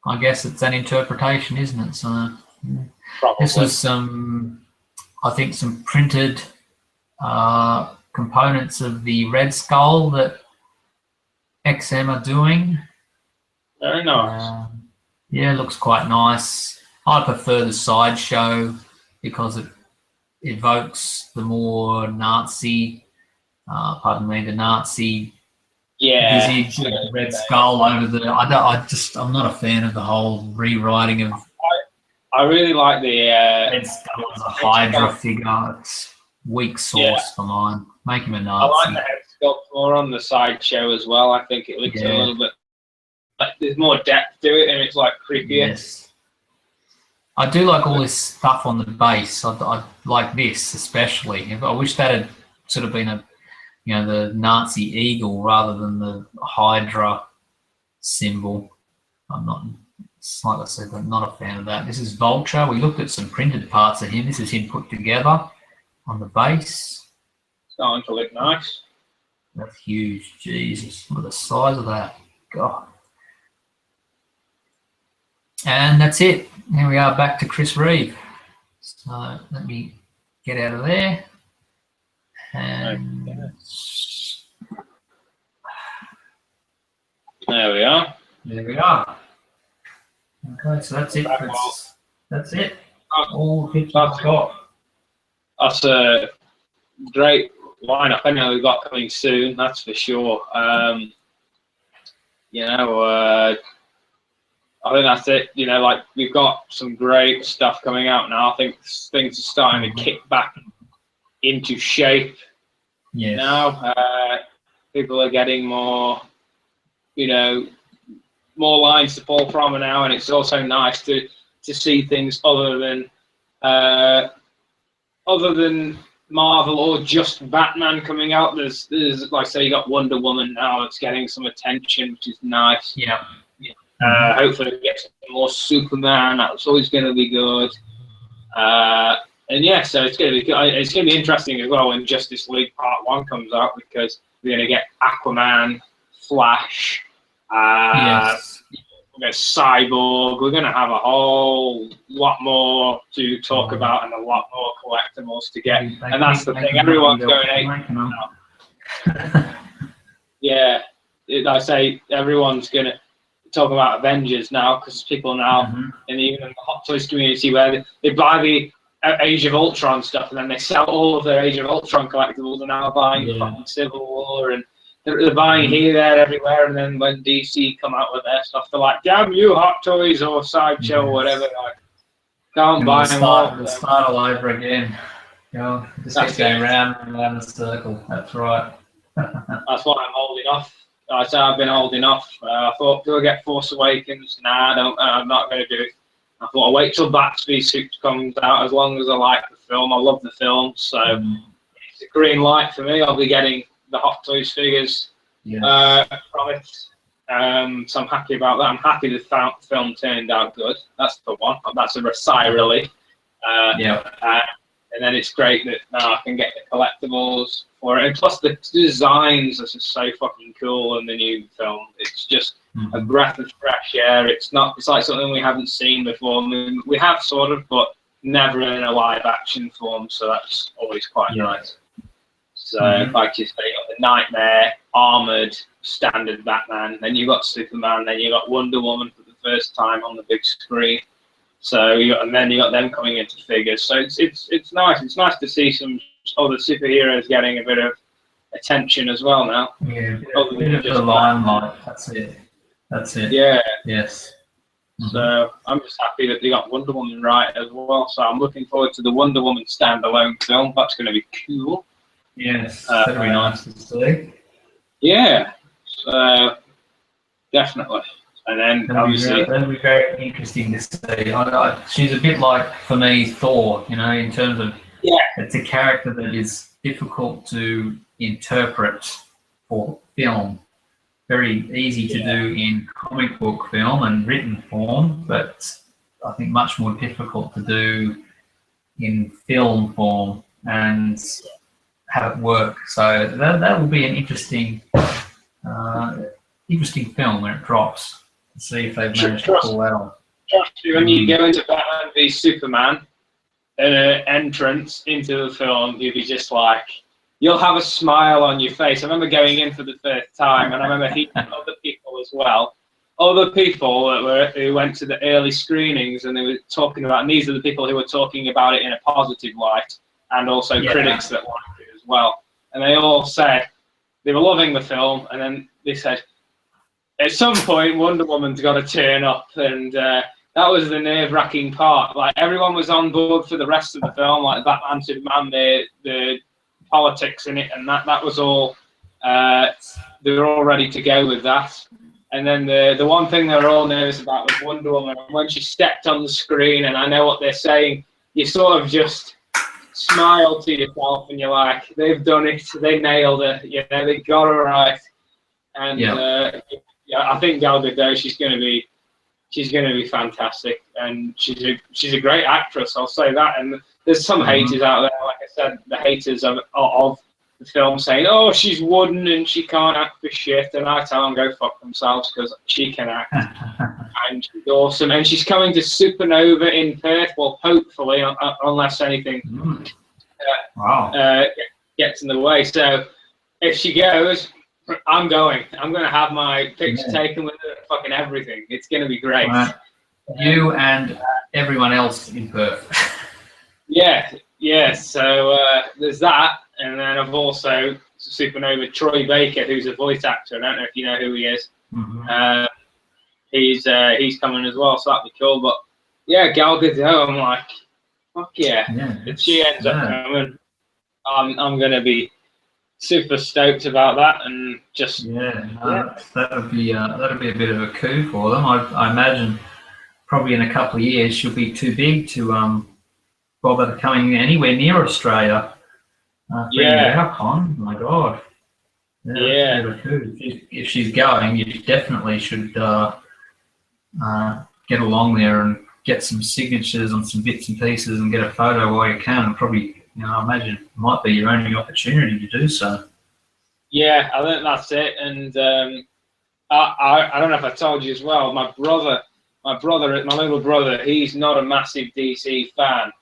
I guess it's an interpretation, isn't it? So
Probably.
this was I think some printed components of the Red Skull that XM are doing.
Very nice.
Yeah, it looks quite nice. I prefer the sideshow because it evokes the more Nazi, the Nazi visage of the Red Skull over the. I'm not a fan of the whole rewriting of.
I really like the
Red Skull as a Hydra figure. It's weak sauce for mine. Make him a Nazi.
I like the head sculpt more on the sideshow as well. I think it looks a little bit. Like there's more depth to it, and it's like creepier.
Yes. I do like all this stuff on the base. I like this especially. I wish that had sort of been the Nazi eagle rather than the Hydra symbol. Like I said, I'm not a fan of that. This is Vulture. We looked at some printed parts of him. This is him put together on the base.
Starting to look nice.
That's huge. Jesus, look at the size of that. God. And that's it. Here we are back to Chris Reeve. So let me get out of there. And
there we are.
There we are. Okay, so that's it. That's it. All the pictures I've got.
That's a great lineup. I know we've got coming soon. That's for sure. I think that's it. Like we've got some great stuff coming out now. I think things are starting to kick back into shape.
Yes.
Now people are getting more, more lines to pull from now, and it's also nice to see things other than Marvel or just Batman coming out. There's like say you got Wonder Woman now that's getting some attention, which is nice.
Yeah.
Hopefully we get some more Superman. That's always going to be good. And yeah, so it's going to be interesting as well when Justice League Part 1 comes out, because we're going to get Aquaman, Flash, we're going to Cyborg. We're going to have a whole lot more to talk about and a lot more collectibles to get. And that's the thing. Everyone's going 8. Yeah, I say everyone's going to talk about Avengers now, because people now, and even in the Hot Toys community, where they buy the Age of Ultron stuff and then they sell all of their Age of Ultron collectibles and now buying fucking Civil War, and they're buying here, there, everywhere. And then when DC come out with their stuff, they're like, damn you, Hot Toys or Sideshow or whatever. Like, can't buy them all.
We'll start all over again. Just keep going round and round the circle. That's right.
That's why I'm holding off. I said I've been holding off. I thought, do I get Force Awakens? Nah, I'm not going to do it. I thought I'll wait till Batsby Suit comes out, as long as I like the film. I love the film, so it's a green light for me. I'll be getting the Hot Toys figures from it. So I'm happy about that. I'm happy the film turned out good. That's the one. That's a sigh relief. And then it's great that now I can get the collectibles for it. And plus the designs are just so fucking cool in the new film. It's just a breath of fresh air. It's like something we haven't seen before. I mean, we have sort of, but never in a live action form. So that's always quite nice. So like you say, you got the Nightmare, armored, standard Batman. Then you got Superman. Then you got Wonder Woman for the first time on the big screen. So then you got them coming into figures. So it's nice. It's nice to see some other superheroes getting a bit of attention as well now.
Yeah, a bit of the limelight. That's it.
Yeah.
Yes.
So I'm just happy that they got Wonder Woman right as well. So I'm looking forward to the Wonder Woman standalone film. That's going to be cool.
Yes, that'll be nice to see.
Yeah. So definitely. And then obviously
that'll be very interesting to see. She's a bit like, for me, Thor, in terms of
Yeah.
It's a character that is difficult to interpret for film. Very easy to do in comic book film and written form, but I think much more difficult to do in film form and have it work. So that will be an interesting film when it drops. See if they've managed to pull out.
Trust me, when you go into Batman v Superman, an entrance into the film, you'll be just like, you'll have a smile on your face. I remember going in for the first time, and I remember hearing other people as well. Other people who went to the early screenings, and they were talking about, and these are the people who were talking about it in a positive light, and also critics that liked it as well. And they all said they were loving the film, and then they said, at some point, Wonder Woman's got to turn up, and that was the nerve-wracking part. Like, everyone was on board for the rest of the film, like Batman, Superman, the politics in it, and that was all. They were all ready to go with that. And then the one thing they were all nervous about was Wonder Woman. When she stepped on the screen, and I know what they're saying, you sort of just smile to yourself, and you're like, they've done it, they nailed it, you know, they got it right. And I think Gal Gadot, she's going to be fantastic, and she's a great actress. I'll say that. And there's some haters out there, like I said, the haters of the film saying, "Oh, she's wooden and she can't act for shit," and I tell them go fuck themselves because she can act, and she's awesome. And she's coming to Supernova in Perth. Well, hopefully, unless anything gets in the way. So if she goes, I'm going. I'm going to have my picture taken with her, fucking everything. It's going to be great.
You and everyone else in Perth.
Yeah. So there's that. And then I've also Supernova Troy Baker, who's a voice actor. I don't know if you know who he is. He's coming as well, so that'd be cool. But yeah, Gal Gadot, I'm like, fuck yeah. If she ends up coming, I'm going to be super stoked about that, and just
that'll be a bit of a coup for them. I imagine probably in a couple of years she'll be too big to bother coming anywhere near Australia. My God. If she's going, you definitely should get along there and get some signatures on some bits and pieces and get a photo while you can, and probably, I imagine it might be your only opportunity to do so.
Yeah, I think that's it. And I don't know if I told you as well, my little brother, he's not a massive DC fan.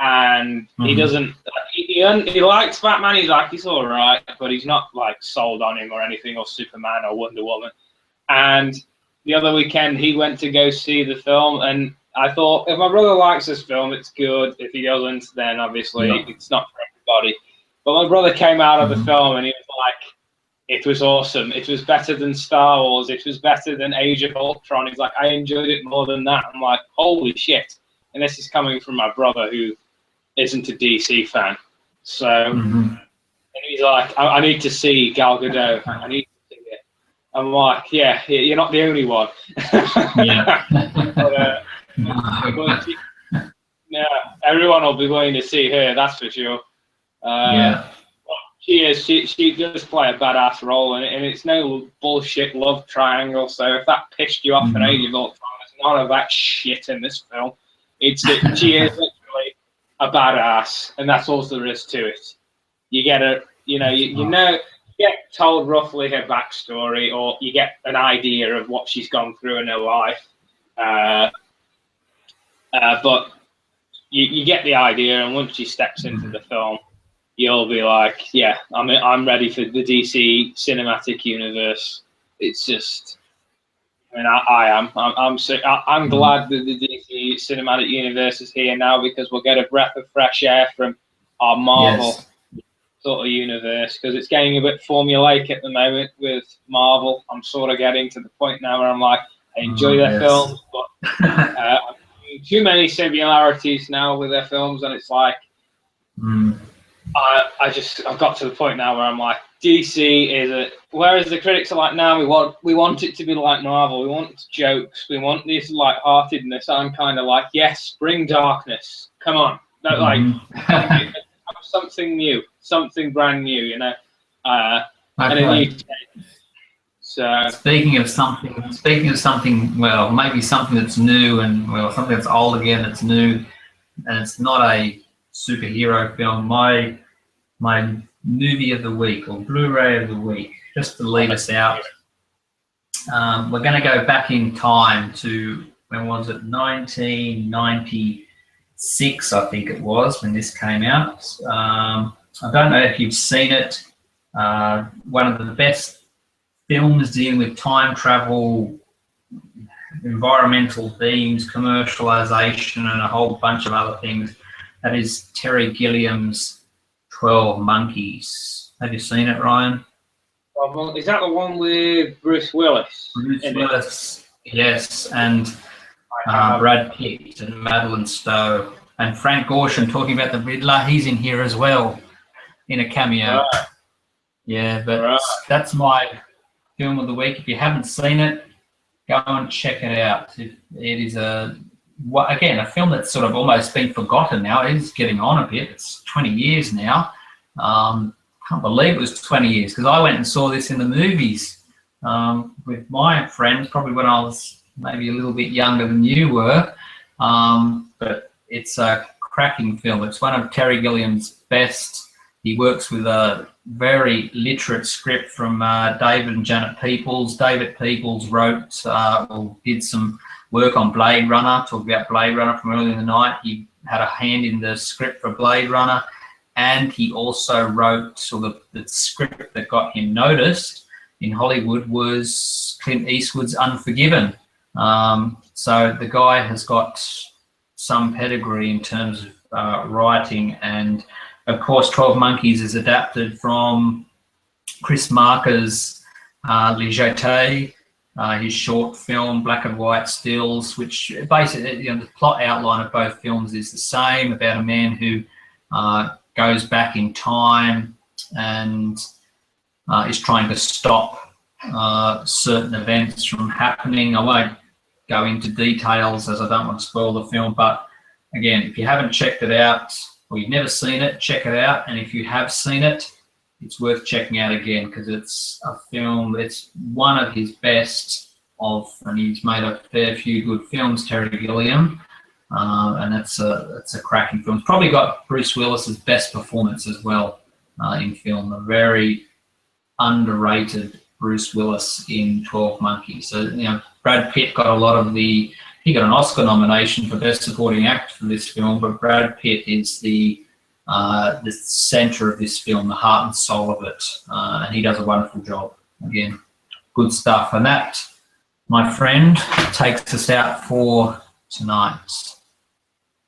And he doesn't, he likes Batman, he's all right, but he's not like sold on him or anything, or Superman or Wonder Woman. And the other weekend he went to go see the film, and I thought, if my brother likes this film, it's good. If he doesn't, then obviously it's not for everybody. But my brother came out of the film and he was like, it was awesome. It was better than Star Wars. It was better than Age of Ultron. He's like, I enjoyed it more than that. I'm like, holy shit. And this is coming from my brother, who isn't a DC fan. So, and he's like, I need to see Gal Gadot. I need to see it. I'm like, yeah, you're not the only one. Everyone will be going to see her, that's for sure. She does play a badass role, and it's no bullshit love triangle. So if that pissed you off in Age of Ultron, there's none of that shit in this film. She is literally a badass, and that's all there is to it. You get you get told roughly her backstory, or you get an idea of what she's gone through in her life. But you get the idea, and once she steps into the film, you'll be like, yeah, I'm ready for the DC cinematic universe. It's just, I mean, I am. I'm glad that the DC cinematic universe is here now, because we'll get a breath of fresh air from our Marvel sort of universe, because it's getting a bit formulaic at the moment with Marvel. I'm sort of getting to the point now where I'm like, I enjoy their films, but I'm seeing too many similarities now with their films, and it's like, I've got to the point now where I'm like, DC is whereas the critics are like, no, we want it to be like Marvel, we want jokes, we want this light-heartedness. I'm kind of like, yes, bring darkness, come on. something new, something brand new, you know, and a
Okay.
new take. So
Speaking of something, well, maybe something that's new and well, something that's old again, that's new, and it's not a superhero film. My movie of the week or Blu-ray of the week, just to lead us out. We're going to go back in time to, when was it? 1996, I think it was, when this came out. I don't know if you've seen it. One of the best films dealing with time travel, environmental themes, commercialization, and a whole bunch of other things. That is Terry Gilliam's 12 Monkeys. Have you seen it, Ryan?
well, is that the one with Bruce Willis?
Bruce
in it?
Willis, yes, and
I have.
Brad Pitt and Madeline Stowe. And Frank Gorshin talking about the Riddler. He's in here as well in a cameo.
Right.
Yeah, but
Right.
that's my film of the week. If you haven't seen it, go and check it out. It is again a film that's sort of almost been forgotten now. It is getting on a bit. It's 20 years now. Can't believe it was 20 years because I went and saw this in the movies with my friends, probably when I was maybe a little bit younger than you were. But it's a cracking film. It's one of Terry Gilliam's best. He works with a very literate script from David and Janet Peoples. David Peoples wrote or did some work on Blade Runner, talked about Blade Runner from earlier in the night. He had a hand in the script for Blade Runner, and he also wrote, so the script that got him noticed in Hollywood was Clint Eastwood's Unforgiven. So the guy has got some pedigree in terms of writing, and of course 12 Monkeys is adapted from Chris Marker's Les Jetés, his short film, black and white stills, which basically, the plot outline of both films is the same, about a man who goes back in time and is trying to stop certain events from happening. I won't go into details as I don't want to spoil the film, but again, if you haven't checked it out or you've never seen it, check it out. And if you have seen it, it's worth checking out again because it's a film, it's one of his best and he's made a fair few good films, Terry Gilliam, and it's a cracking film. It's probably got Bruce Willis's best performance as well in film, a very underrated Bruce Willis in 12 Monkeys. So, Brad Pitt got he got an Oscar nomination for Best Supporting Actor for this film, but Brad Pitt is the center of this film, the heart and soul of it, and he does a wonderful job. Again, good stuff. And that, my friend, takes us out for tonight.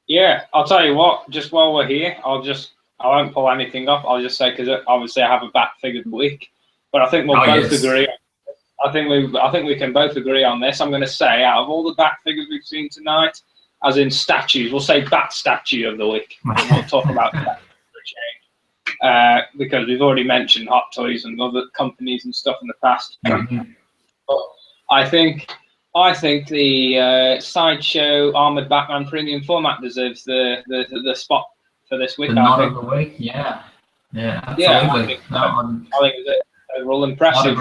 Yeah, I'll tell you what, just while we're here, I won't pull anything off. I'll just say, because obviously I have a back figure of the week, but I think we'll both agree. I think we can both agree on this. I'm going to say, out of all the back figures we've seen tonight, as in statues, we'll say bat statue of the week. And we'll talk about that for a change, because we've already mentioned Hot Toys and other companies and stuff in the past. But I think the Sideshow Armored Batman Premium format deserves the spot for this week.
The nod of the week, yeah, absolutely.
Yeah, I think it was overall impressive.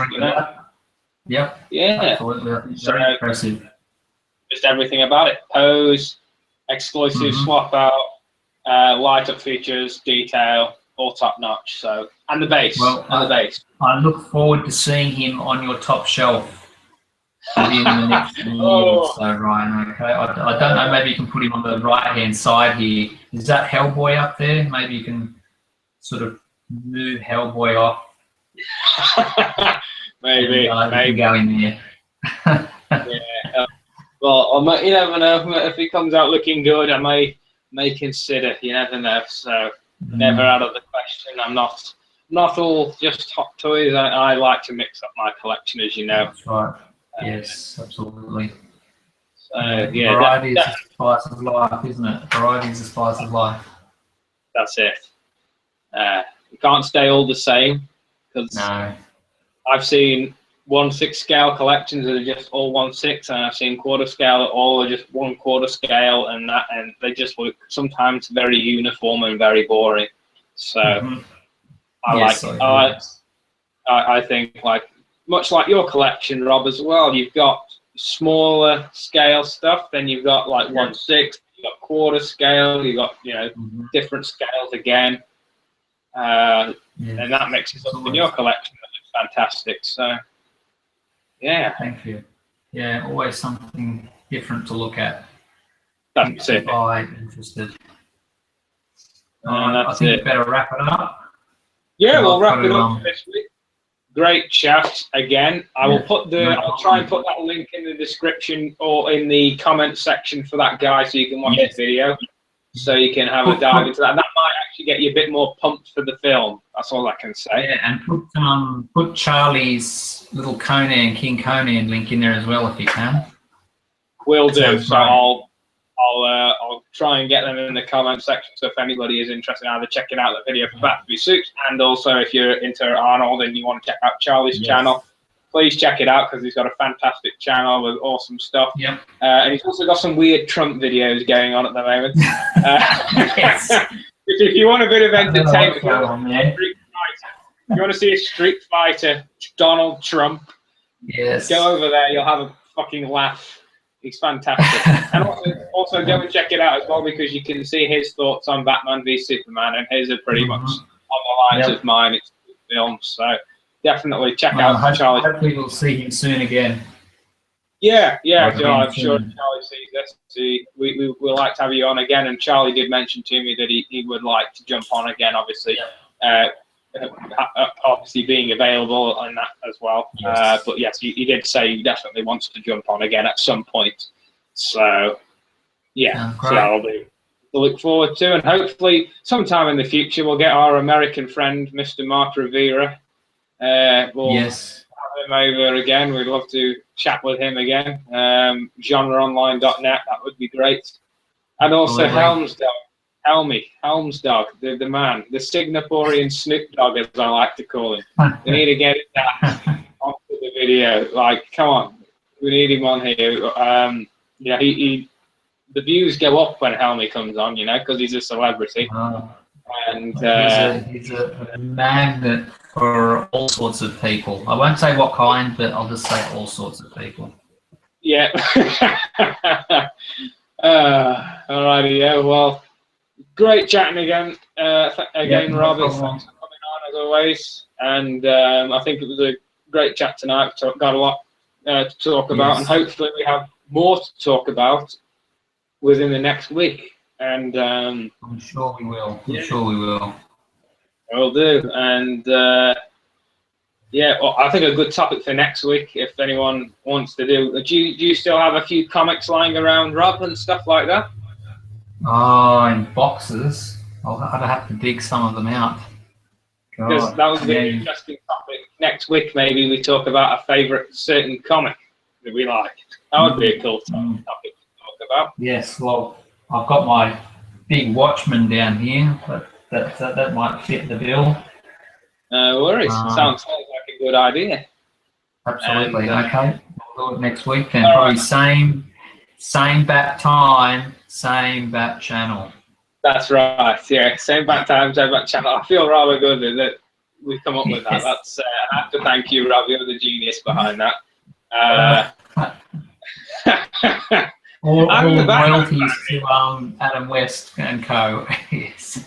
Yep.
Yeah.
Absolutely. Very impressive.
Just everything about it. Pose, exclusive swap out, light up features, detail, all top notch. So, and the bass. I
look forward to seeing him on your top shelf in the next year or so, Ryan. Okay. I don't know, maybe you can put him on the right hand side here. Is that Hellboy up there? Maybe you can sort of move Hellboy off.
Maybe
go in there.
Yeah. Well, you never know. If he comes out looking good, I may consider. You never know. So never out of the question. I'm not all just Hot Toys. I like to mix up my collection, as you know.
That's right. Yes, absolutely.
So yeah,
variety is the spice of life, isn't it? Variety is the spice of life.
That's it. You can't stay all the same because I've seen 1/6 scale collections that are just all 1/6, and I've seen quarter scale that all are just 1/4 scale, and they just look sometimes very uniform and very boring. So
Yes,
I think like much like your collection, Rob, as well. You've got smaller scale stuff, then you've got like 1/6, you've got quarter scale, you've got different scales again, and that mixes up in your collection. That's fantastic. So yeah,
thank you. Yeah, always something different to look at.
that's it.
I'm interested.
And
I think we better wrap it up.
Yeah, we'll wrap it up for this week. Great chat again. I'll try and put that link in the description or in the comment section for that guy so you can watch the video. So you can have a dive into that. That might actually get you a bit more pumped for the film. That's all I can say.
Yeah, and put Charlie's little Conan, King Conan link in there as well if you can.
Will do. So I'll try and get them in the comment section. So if anybody is interested in either checking out the video for Back to Be Suits, and also if you're into Arnold and you want to check out Charlie's channel, please check it out because he's got a fantastic channel with awesome stuff.
Yep.
And he's also got some weird Trump videos going on at the moment. If you want a bit of entertainment, if you want to see a Street Fighter Donald Trump, go over there. You'll have a fucking laugh. He's fantastic. And also go and check it out as well because you can see his thoughts on Batman v Superman, and his are pretty much on the lines of mine. It's a good film, so definitely check out Charlie.
Hopefully we'll see him soon again.
Yeah, I'm sure Charlie sees this. We like to have you on again, and Charlie did mention to me that he would like to jump on again, obviously. Obviously being available on that as well. But yes, he did say he definitely wants to jump on again at some point. So yeah, so that'll be to look forward to, and hopefully sometime in the future we'll get our American friend Mr. Mark Rivera. We'll have him over again. We'd love to chat with him again. GenreOnline.net, that would be great. And also Helm's dog, the man, the Singaporean Snoop Dogg, as I like to call him. We need to get that onto the video. Like, come on, we need him on here. The views go up when Helmy comes on, because he's a celebrity. And
he's a magnet for all sorts of people. I won't say what kind, but I'll just say all sorts of people.
Yeah. Alrighty, well. Great chatting again, Rob. Thanks for coming on as always. And I think it was a great chat tonight. Got a lot to talk about, and hopefully we have more to talk about within the next week. And I'm
sure we will.
We'll do. And I think a good topic for next week, if anyone wants to do. Do you still have a few comics lying around, Rob, and stuff like that?
In boxes. I'd have to dig some of them out.
Because that would be an interesting topic. Next week, maybe we talk about a favourite certain comic that we like. That would be a cool topic to talk about. Yes,
well, I've got my big Watchmen down here, but that might fit the bill.
No worries. Sounds like a good idea.
Absolutely. Okay. We'll do it next week then. Probably same bat time, same bat channel.
That's right. Yeah, same bat time, same bat channel. I feel rather good that we've come up with that. That's I have to thank you, Rob. You're the genius behind that.
All royalties to Adam West and Co. Yes.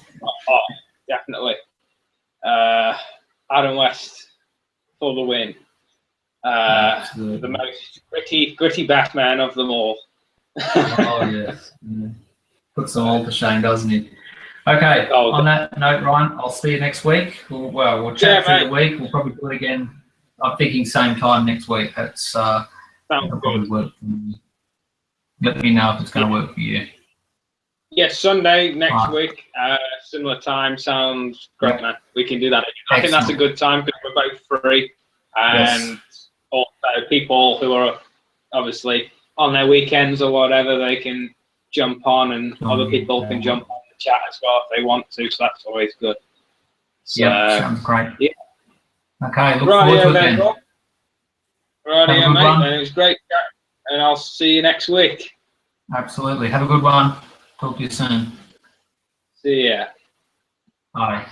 Oh, definitely. Adam West for the win. The most gritty Batman of them all.
Oh yes. Yeah. Puts them all to shame, doesn't he? Okay. On that note, Ryan, I'll see you next week. We'll chat through the week. We'll probably do it again. I'm thinking same time next week. That's probably work for me. Let me know if it's going to work for you.
Yes, Sunday next week, similar time. Sounds great, man. We can do that. I think that's a good time because we're both free, and also people who are obviously on their weekends or whatever, they can jump on, and other people can jump on the chat as well if they want to. So that's always good. So,
sounds great.
Yeah.
Okay, look forward to it then.
Right, mate. It was great, and I'll see you next week.
Absolutely. Have a good one. Talk to you soon.
See ya.
Bye.